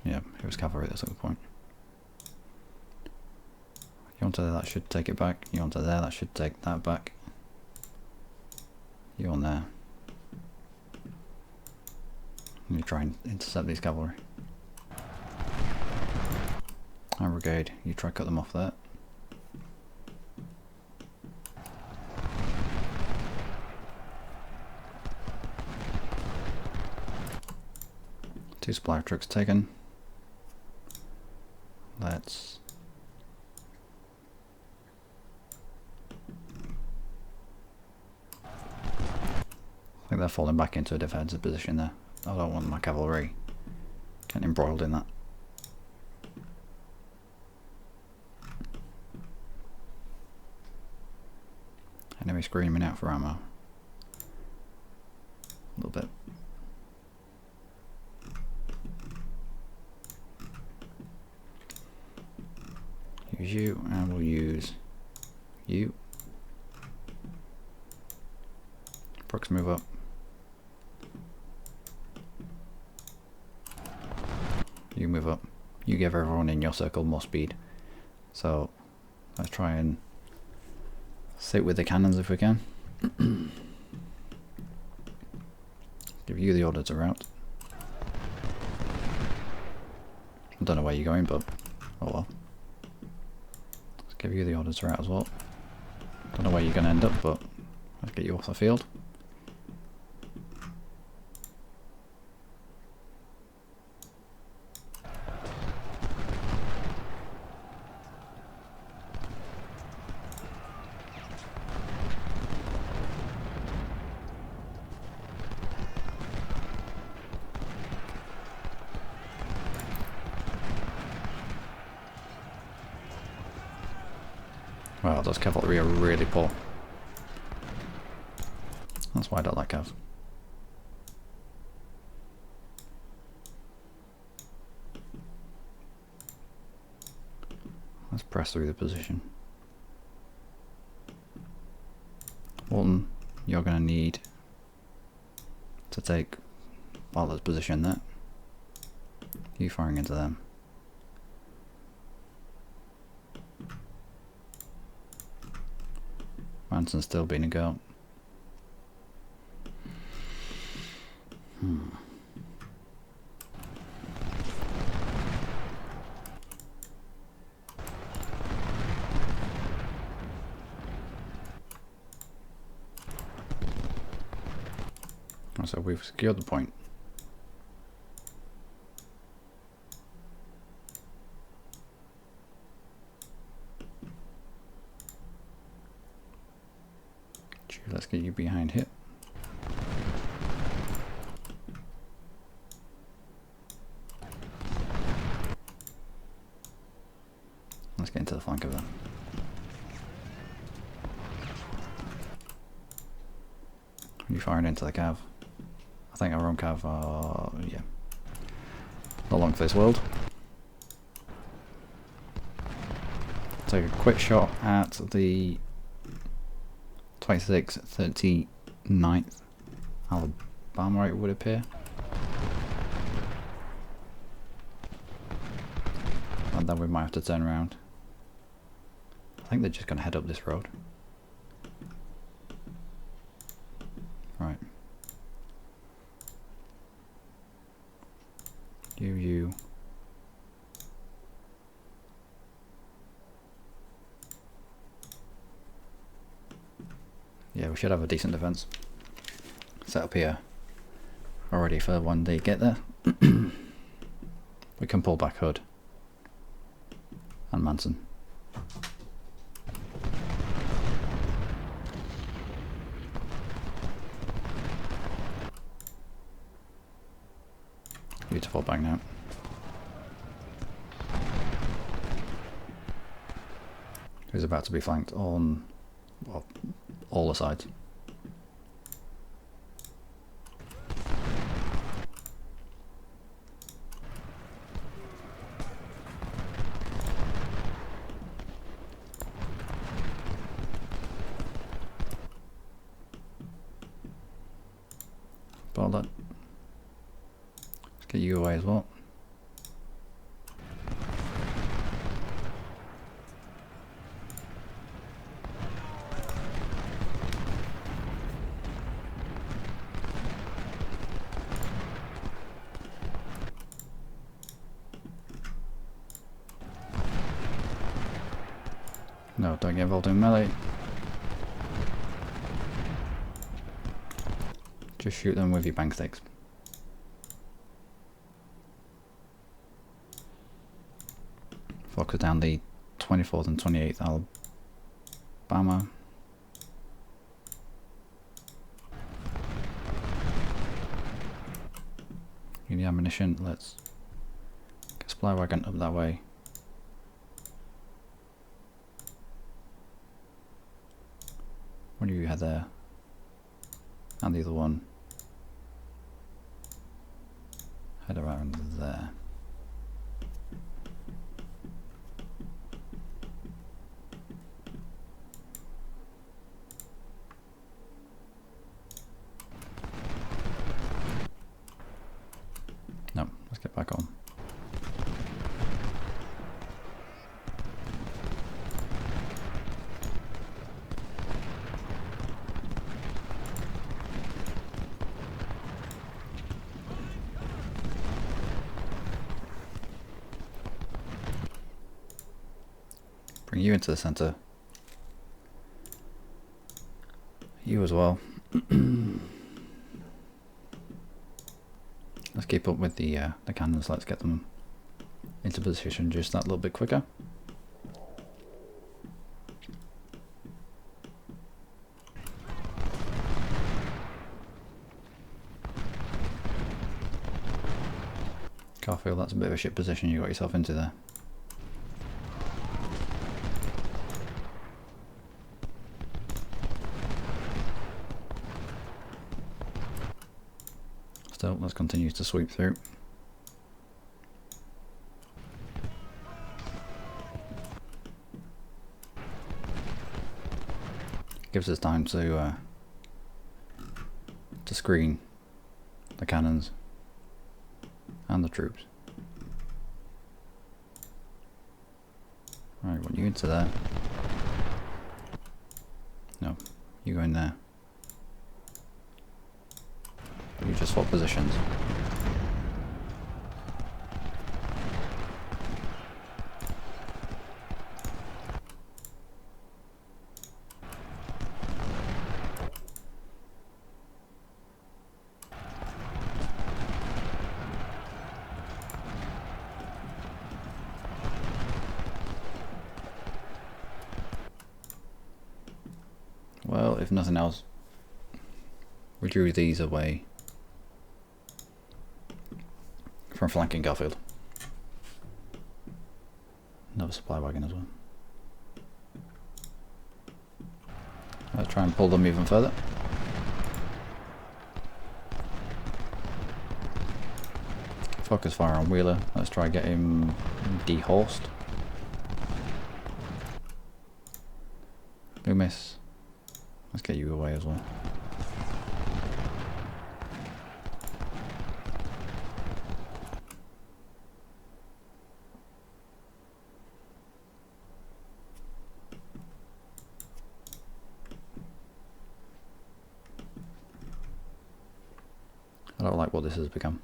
Yeah, it was cavalry at some point. You onto there, that should take it back. You onto there, that should take that back. You on there. You try and intercept these cavalry. Our brigade, you try cut them off there. Two supply trucks taken. Let's I think they're falling back into a defensive position there. I don't want my cavalry getting embroiled in that. Enemy screaming out for ammo. A little bit. Use you, and we'll use you. Brooks, move up. You move up. You give everyone in your circle more speed. So let's try and sit with the cannons if we can. Give you the order to route. I don't know where you're going, but oh well. Let's give you the order to route as well. Don't know where you're going to end up, but let's get you off the field. Wow, those cavalry are really poor. That's why I don't like cav. Let's press through the position. Walton, you're going to need to take Bartlett's position there. You firing into them. Manson's still being a go. So we've secured the point. Let's get you behind here. Let's get into the flank of them. You firing into the cav? I think our own cav are, yeah, not long for this world. Take a quick shot at the 26th, 39th Alabama, it would appear. And then we might have to turn around. I think they're just going to head up this road. Right. You. Yeah, we should have a decent defense set up here already for when they get there. We can pull back Hood and Manson. You to fall back now. Who's about to be flanked on, well, all the sides. Bartlett. Let's get you away as well. No, don't get involved in melee. Just shoot them with your bang sticks. Focus down the 24th and 28th Alabama. You need ammunition, let's get a supply wagon up that way. Where do you head there? And the other one. Head around there. No, let's get back on. Bring you into the center. You as well. Let's keep up with the cannons. Let's get them into position just that little bit quicker. Garfield, that's a bit of a shit position you got yourself into there. Still, let's continue to sweep through. Gives us time to screen the cannons and the troops. Right, want you into there. No, you go in there. You just swap positions. Well, if nothing else, we drew these away from flanking Garfield. Another supply wagon as well. Let's try and pull them even further. Focus fire on Wheeler. Let's try and get him dehorsed. Loomis, let's get you away as well. I don't like what this has become.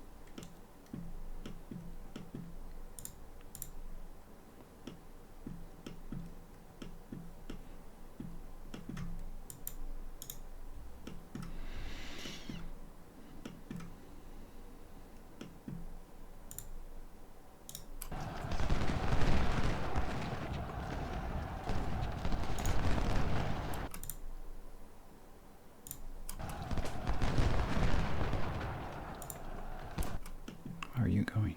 Where are you going?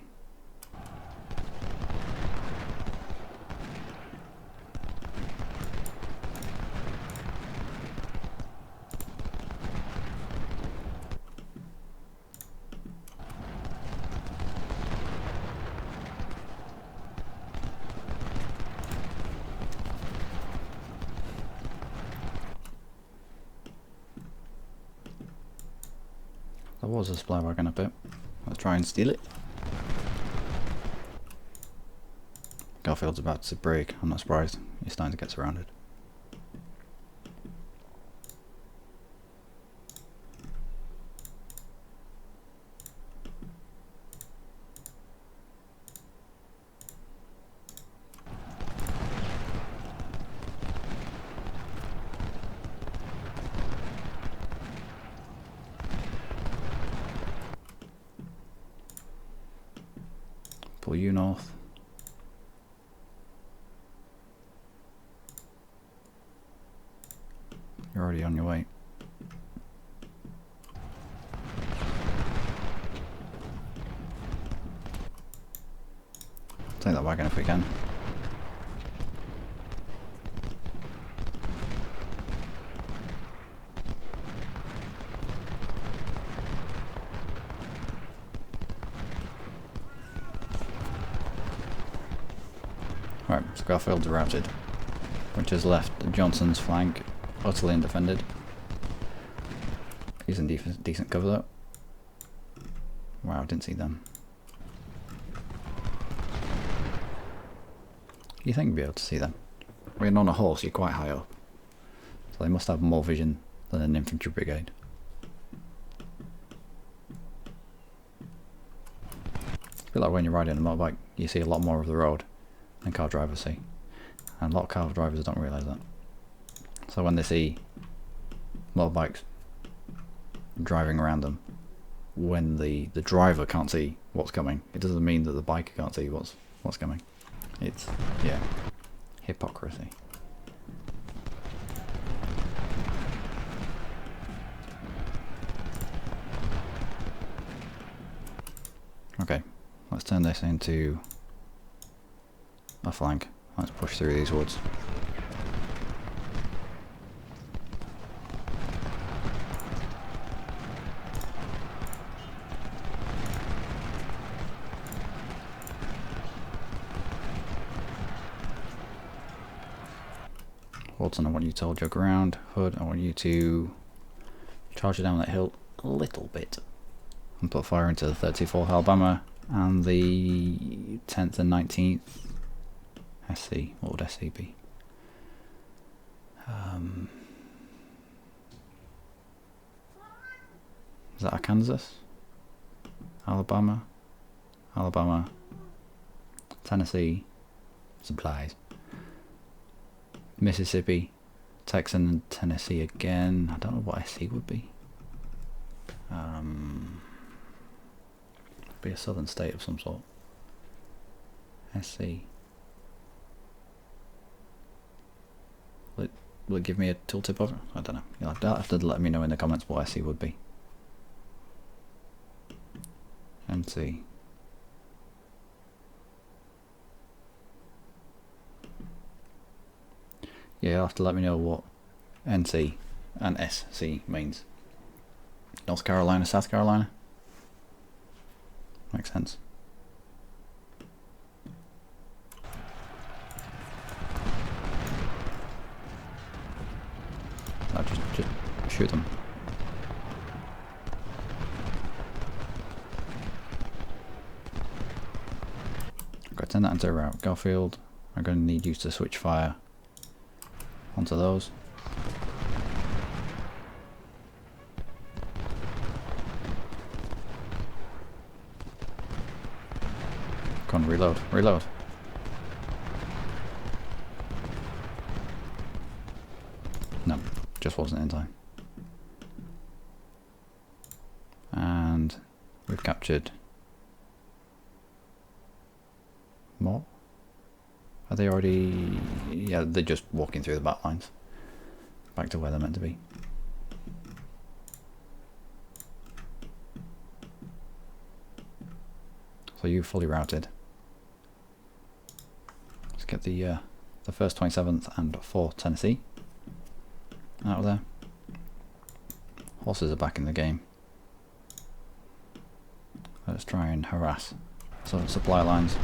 There was a supply wagon up it. Let's try and steal it. Garfield's about to break. I'm not surprised. He's starting to get surrounded. Pull you north. You're already on your way. Take that wagon if we can. Right, so Garfield's routed, which has left Johnson's flank utterly undefended. He's in decent cover though. Wow, didn't see them. You think you'd be able to see them? When on a horse, you're quite high up, so they must have more vision than an infantry brigade. I feel like when you're riding a motorbike, you see a lot more of the road than car drivers see, and a lot of car drivers don't realise that. So when they see motorbikes driving around them, when the driver can't see what's coming, it doesn't mean that the biker can't see what's coming. It's, yeah, hypocrisy. Okay, let's turn this into a flank. Let's push through these woods. Walton, I want you to hold your ground. Hood, I want you to charge it down that hill a little bit and put fire into the 34th Alabama and the 10th and 19th SC. What would SC be? Is that Arkansas? Alabama? Alabama, Tennessee, supplies. Mississippi, Texan and Tennessee again. I don't know what SC would be. Be a southern state of some sort. SC. Will it give me a tooltip over? I don't know. You'll have to let me know in the comments what SC would be. NC. Yeah, you'll have to let me know what NC and SC means. North Carolina, South Carolina. Makes sense. I'll just shoot them. I've got to turn that into a route. Garfield, I'm going to need you to switch fire onto those. Come on, reload, reload. No, just wasn't in time. And we've captured more. Are they already... yeah, they're just walking through the back lines. Back to where they're meant to be. So you fully routed. Let's get the 1st, 27th and 4th Tennessee out of there. Horses are back in the game. Let's try and harass some supply lines.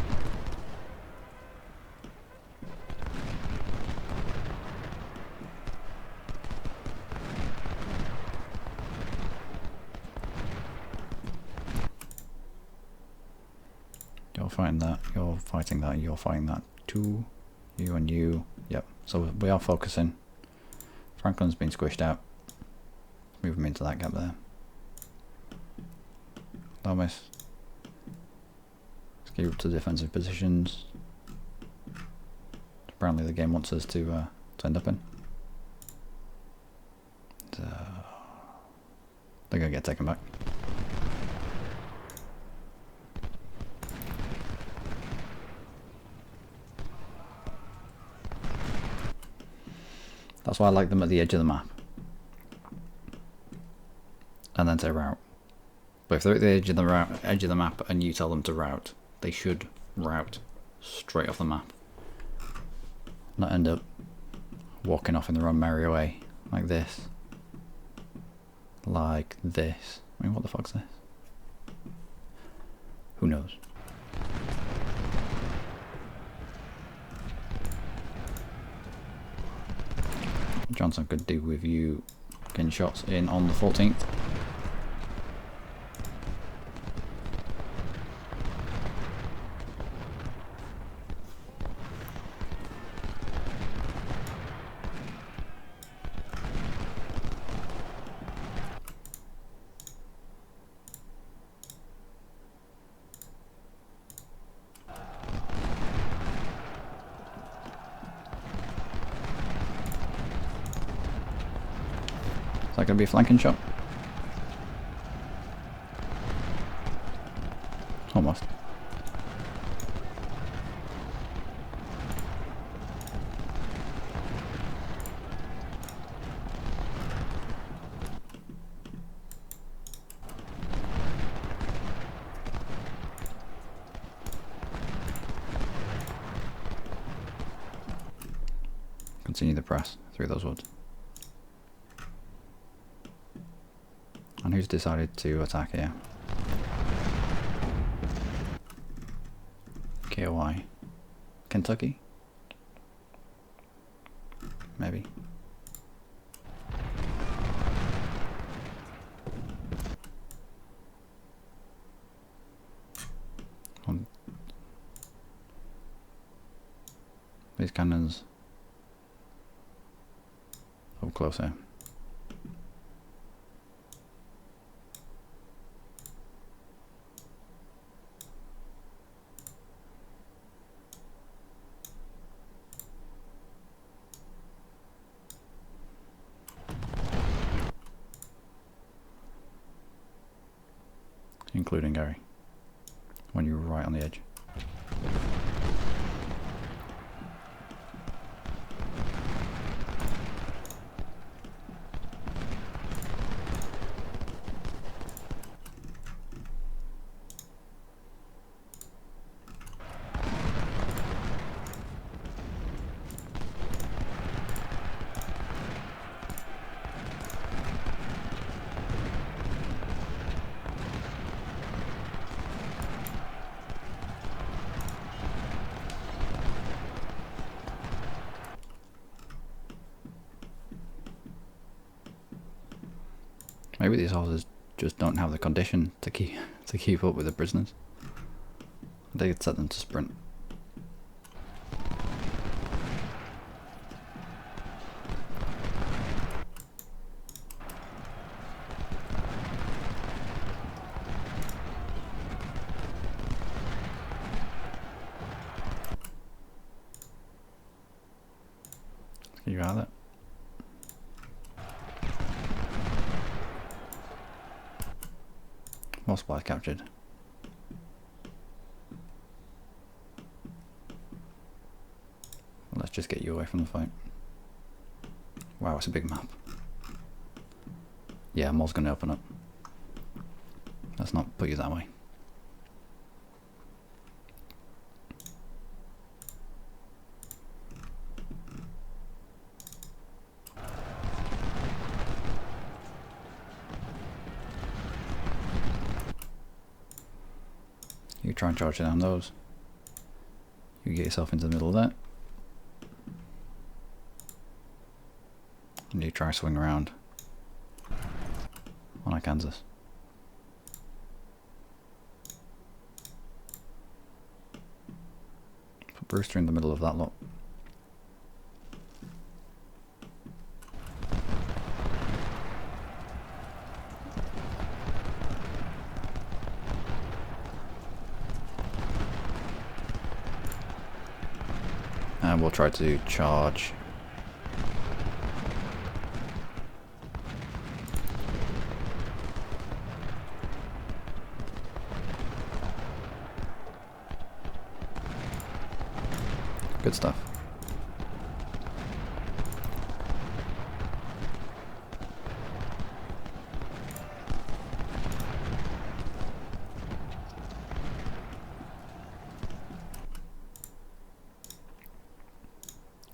You're fighting that, you're fighting that, you're fighting that too. You and you. Yep, so we are focusing. Franklin's been squished out. Move him into that gap there. Thomas. Let's get up to defensive positions. Apparently the game wants us to end up in. They're going to get taken back. That's why I like them at the edge of the map. And then to route. But if they're at the edge of the map and you tell them to route, they should route straight off the map. Not end up walking off in their own merry way. Like this. Like this. I mean, what the fuck's this? Who knows? Johnson could do with you getting shots in on the 14th. Is that going to be a flanking shot? Almost. Continue the press through those woods. And who's decided to attack here? KOI. Kentucky? Maybe. maybe. These cannons up closer. Including Gary, when you were right on the edge. Maybe these horses just don't have the condition to keep up with the prisoners. They could set them to sprint. You got it. More supplies captured. Let's just get you away from the fight. Wow, it's a big map. Yeah, more's gonna open up. Let's not put you that way. You try and charge down those. You get yourself into the middle of that. And you try swing around on our Kansas. Put Brewster in the middle of that lot. And we'll try to charge. Good stuff.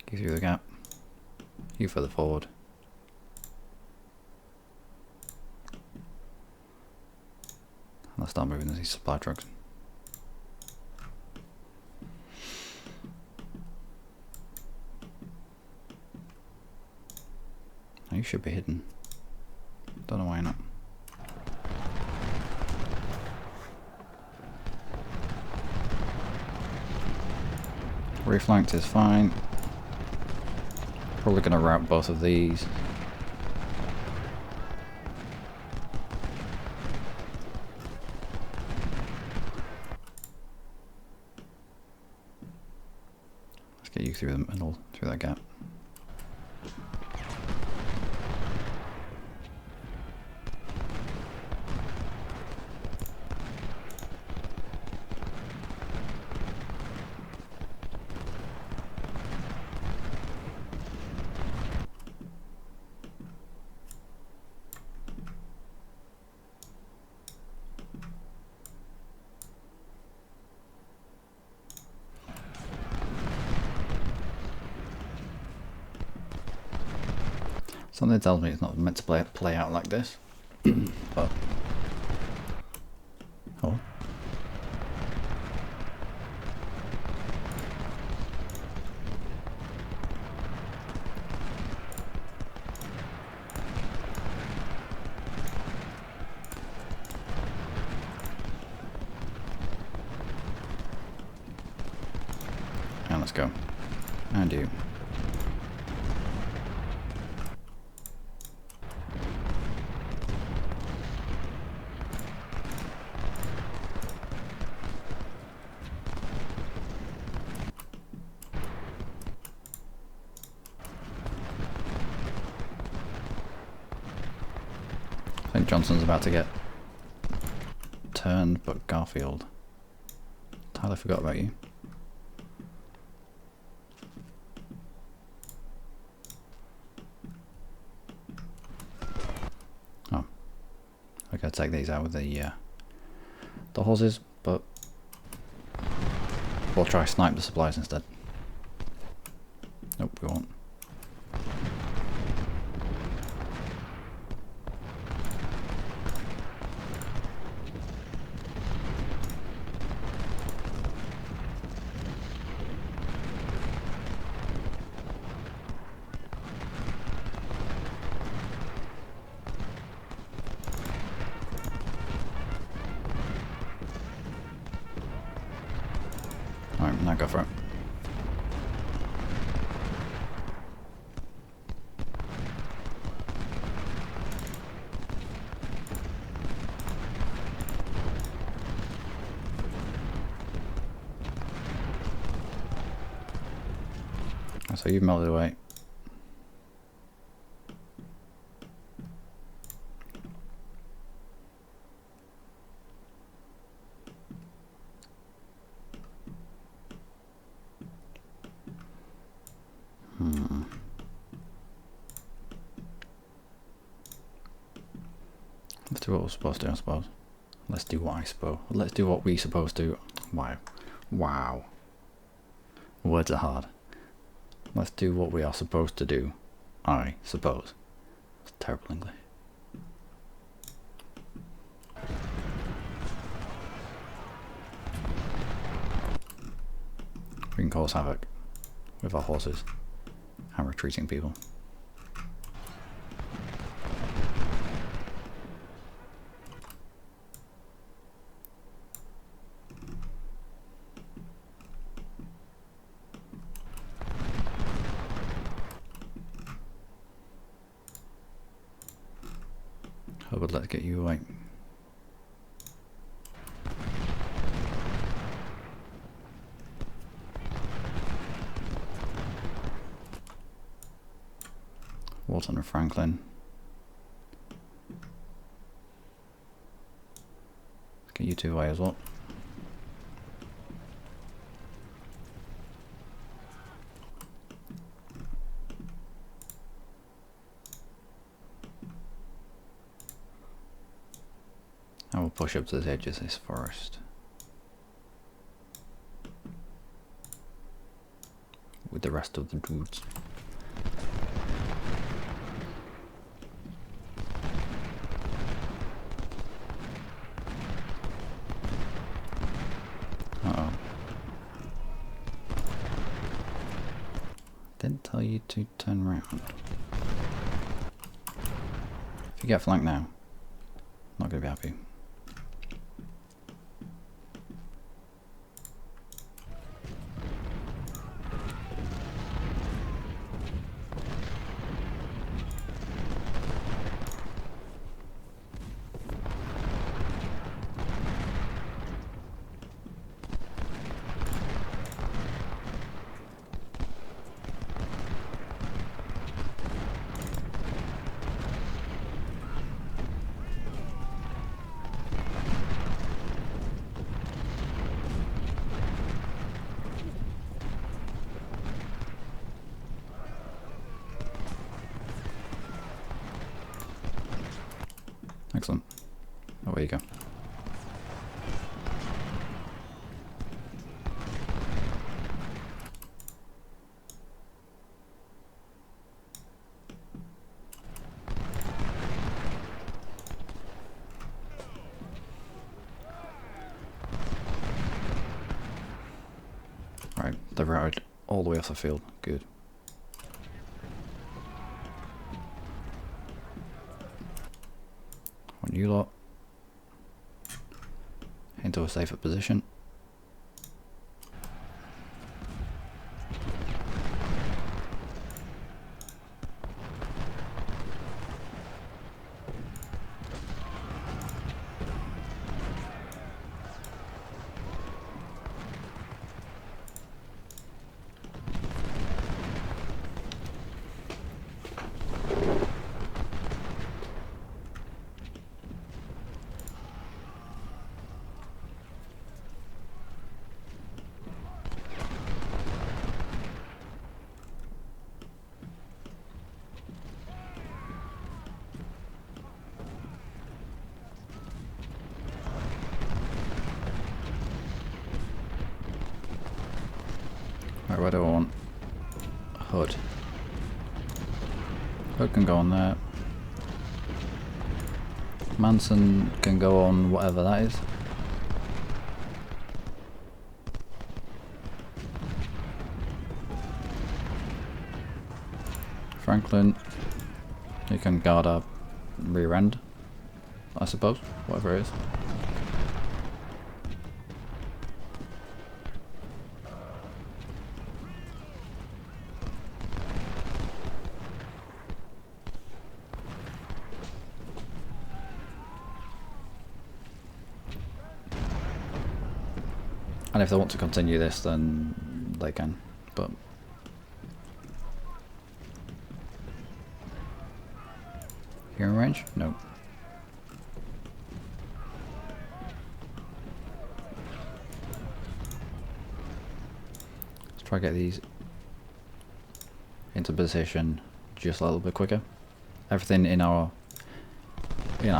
Get through the gap. You further forward. Let's start moving these supply trucks. You should be hidden. Don't know why not. Reflanked is fine. Probably going to route both of these. Let's get you through the middle, through that gap. Something tells me it's not meant to play out like this. But oh. let's go. And you. I think Johnson's about to get turned, but Garfield. Tyler forgot about you. Oh. I gotta take these out with the horses, but we'll try snipe the supplies instead. Nope, we won't. Alright, now go for it. So you've melted away. Let's do what we're supposed to, I suppose. Let's do what I suppose. Let's do what we supposed to. Wow. Wow. Words are hard. Let's do what we are supposed to do, I suppose. It's terrible English. We can cause havoc with our horses and retreating people. How about let's get you away. Walton and Franklin. Let's get you two away as well. I will push up to the edge of this forest with the rest of the dudes. Uh-oh. Didn't tell you to turn around. If you get flanked now, I'm not going to be happy. Excellent. Away you go. Right, they've routed all the way off the field. Good. You lot into a safer position. Right, where do I want Hood? Hood can go on there. Manson can go on whatever that is. Franklin, you can guard our rear end, I suppose, whatever it is. And if they want to continue this, then they can, but you're in range? No. Let's try to get these into position just a little bit quicker. Everything in our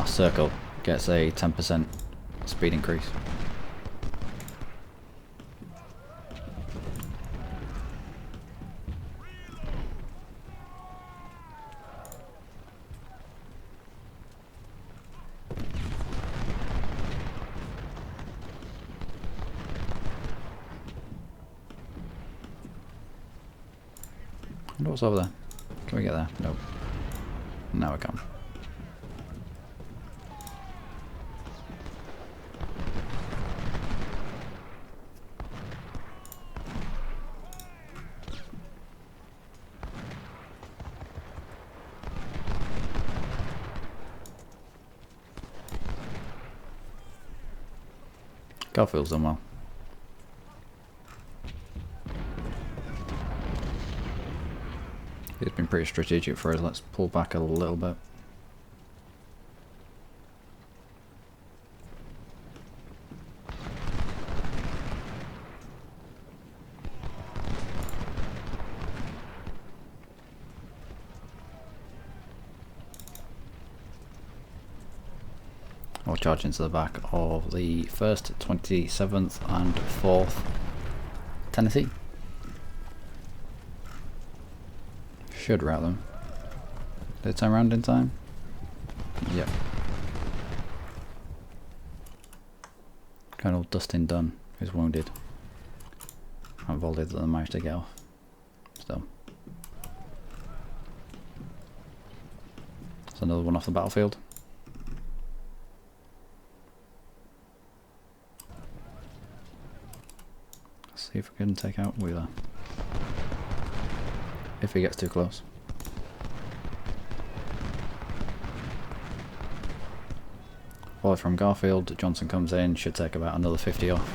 circle gets a 10% speed increase. What's over there? Can we get there? Nope. Now we can. Garfield's done well. It's been pretty strategic for us. Let's pull back a little bit. We'll charge into the back of the 1st, 27th and 4th Tennessee. Should route them. Did it turn around in time? Yep. Colonel Dustin Dunn is wounded. And volleyed that they managed to get off. Still. That's another one off the battlefield. Let's see if we can take out Wheeler. If he gets too close. Volley from Garfield, Johnson comes in, should take about another 50 off.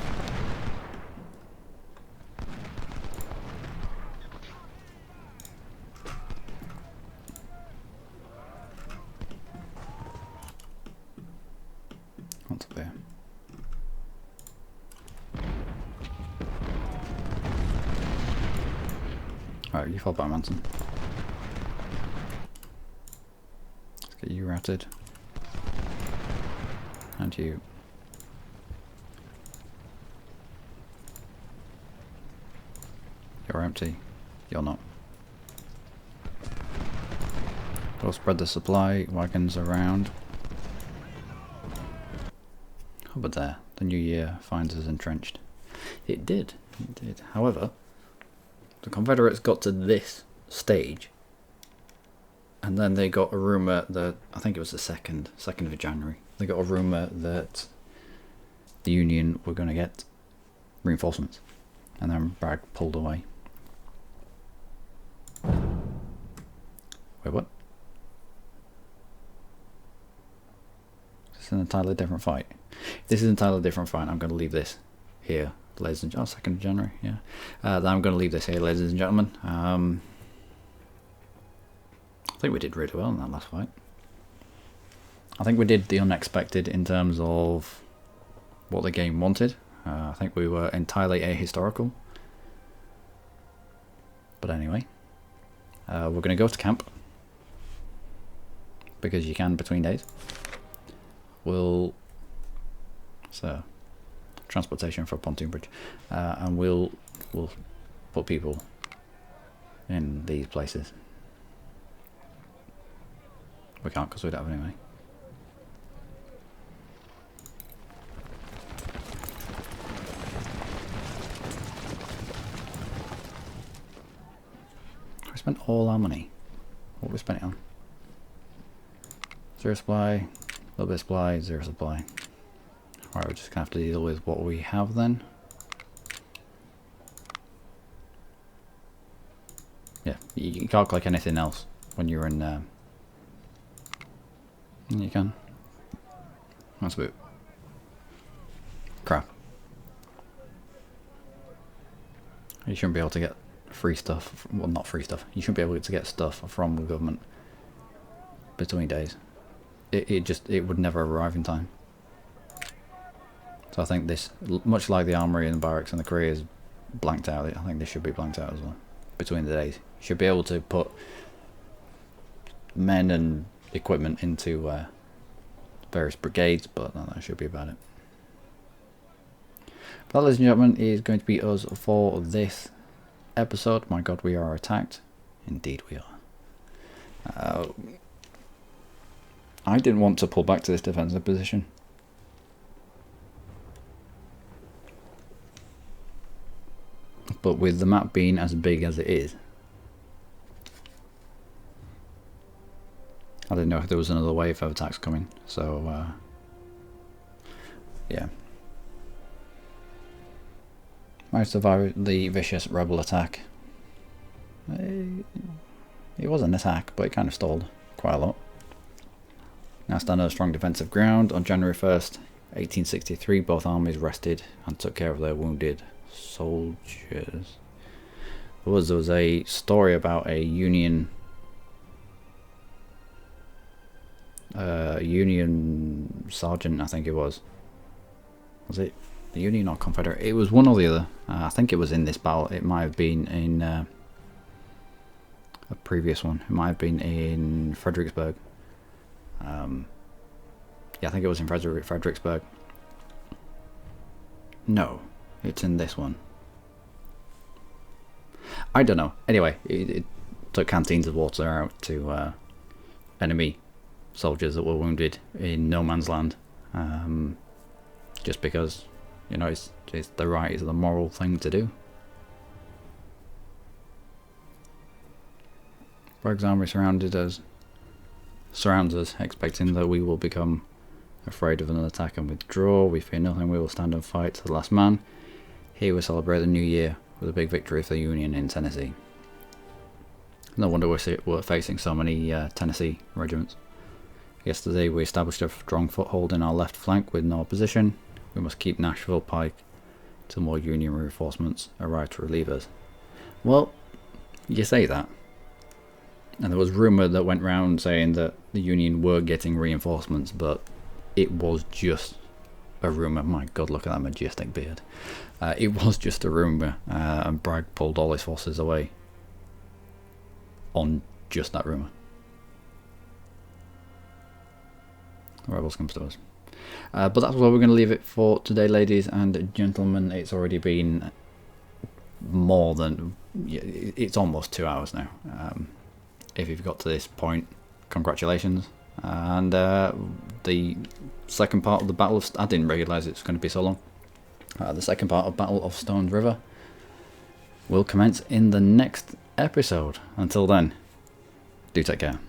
What's up here? Alright, you fall back, Manson. Let's get you routed. And you. You're empty. You're not. We'll spread the supply wagons around. Oh, but there. The new year finds us entrenched. It did. It did. However, the Confederates got to this stage, and then they got a rumour that, I think it was the 2nd of January, they got a rumour that the Union were going to get reinforcements, and then Bragg pulled away. Wait, what? This is an entirely different fight. If this is an entirely different fight, I'm going to leave this here. Ladies and gentlemen, 2nd of January, yeah. Then I'm going to leave this here, ladies and gentlemen. I think we did really well in that last fight. I think we did the unexpected in terms of what the game wanted. I think we were entirely ahistorical. But anyway, we're going to go to camp. Because you can between days. So, transportation for a pontoon bridge. And we'll put people in these places. We can't because we don't have any money. We spent all our money. What we spent it on? Zero supply, a little bit of supply, zero supply. Alright, we're just gonna have to deal with what we have then. Yeah, you can't click anything else when you're in. You can. That's a bit crap. You shouldn't be able to get free stuff. Well, not free stuff. You shouldn't be able to get stuff from the government between days. It would never arrive in time. So I think this, much like the armory and the barracks and the career, is blanked out. I think this should be blanked out as well between the days. You should be able to put men and equipment into various brigades, but no, that should be about it. But that, ladies and gentlemen, is going to be us for this episode. My god, we are attacked. Indeed we are. I didn't want to pull back to this defensive position. But with the map being as big as it is, I didn't know if there was another wave of attacks coming, so yeah. Managed to survive the vicious rebel attack. It was an attack, but it kind of stalled quite a lot. Now stand on a strong defensive ground. On January 1st, 1863, both armies rested and took care of their wounded soldiers. There was a story about a Union sergeant, I think it was. Was it the Union or Confederate? It was one or the other. I think it was in this battle. It might have been in a previous one. It might have been in Fredericksburg. Yeah, I think it was in Fredericksburg. No, it's in this one. I don't know. Anyway, it took canteens of water out to enemy soldiers that were wounded in no man's land, just because, you know, it's the right, it's the moral thing to do. Bragg's army surrounds us, expecting that we will become afraid of an attack and withdraw. We fear nothing, we will stand and fight to the last man. Here we celebrate the new year with a big victory for the Union in Tennessee. No wonder we're facing so many Tennessee regiments. Yesterday we established a strong foothold in our left flank with no opposition. We must keep Nashville Pike till more Union reinforcements arrive to relieve us. Well, you say that. And there was rumour that went round saying that the Union were getting reinforcements, but it was just a rumour. My god, look at that majestic beard. It was just a rumour, and Bragg pulled all his forces away on just that rumour. The rebels comes to us. But that's where we're going to leave it for today, ladies and gentlemen. It's already been more than... it's almost 2 hours now. If you've got to this point, congratulations. And the second part of the Battle of... I didn't realise it's going to be so long. The second part of Battle of Stones River will commence in the next episode. Until then, do take care.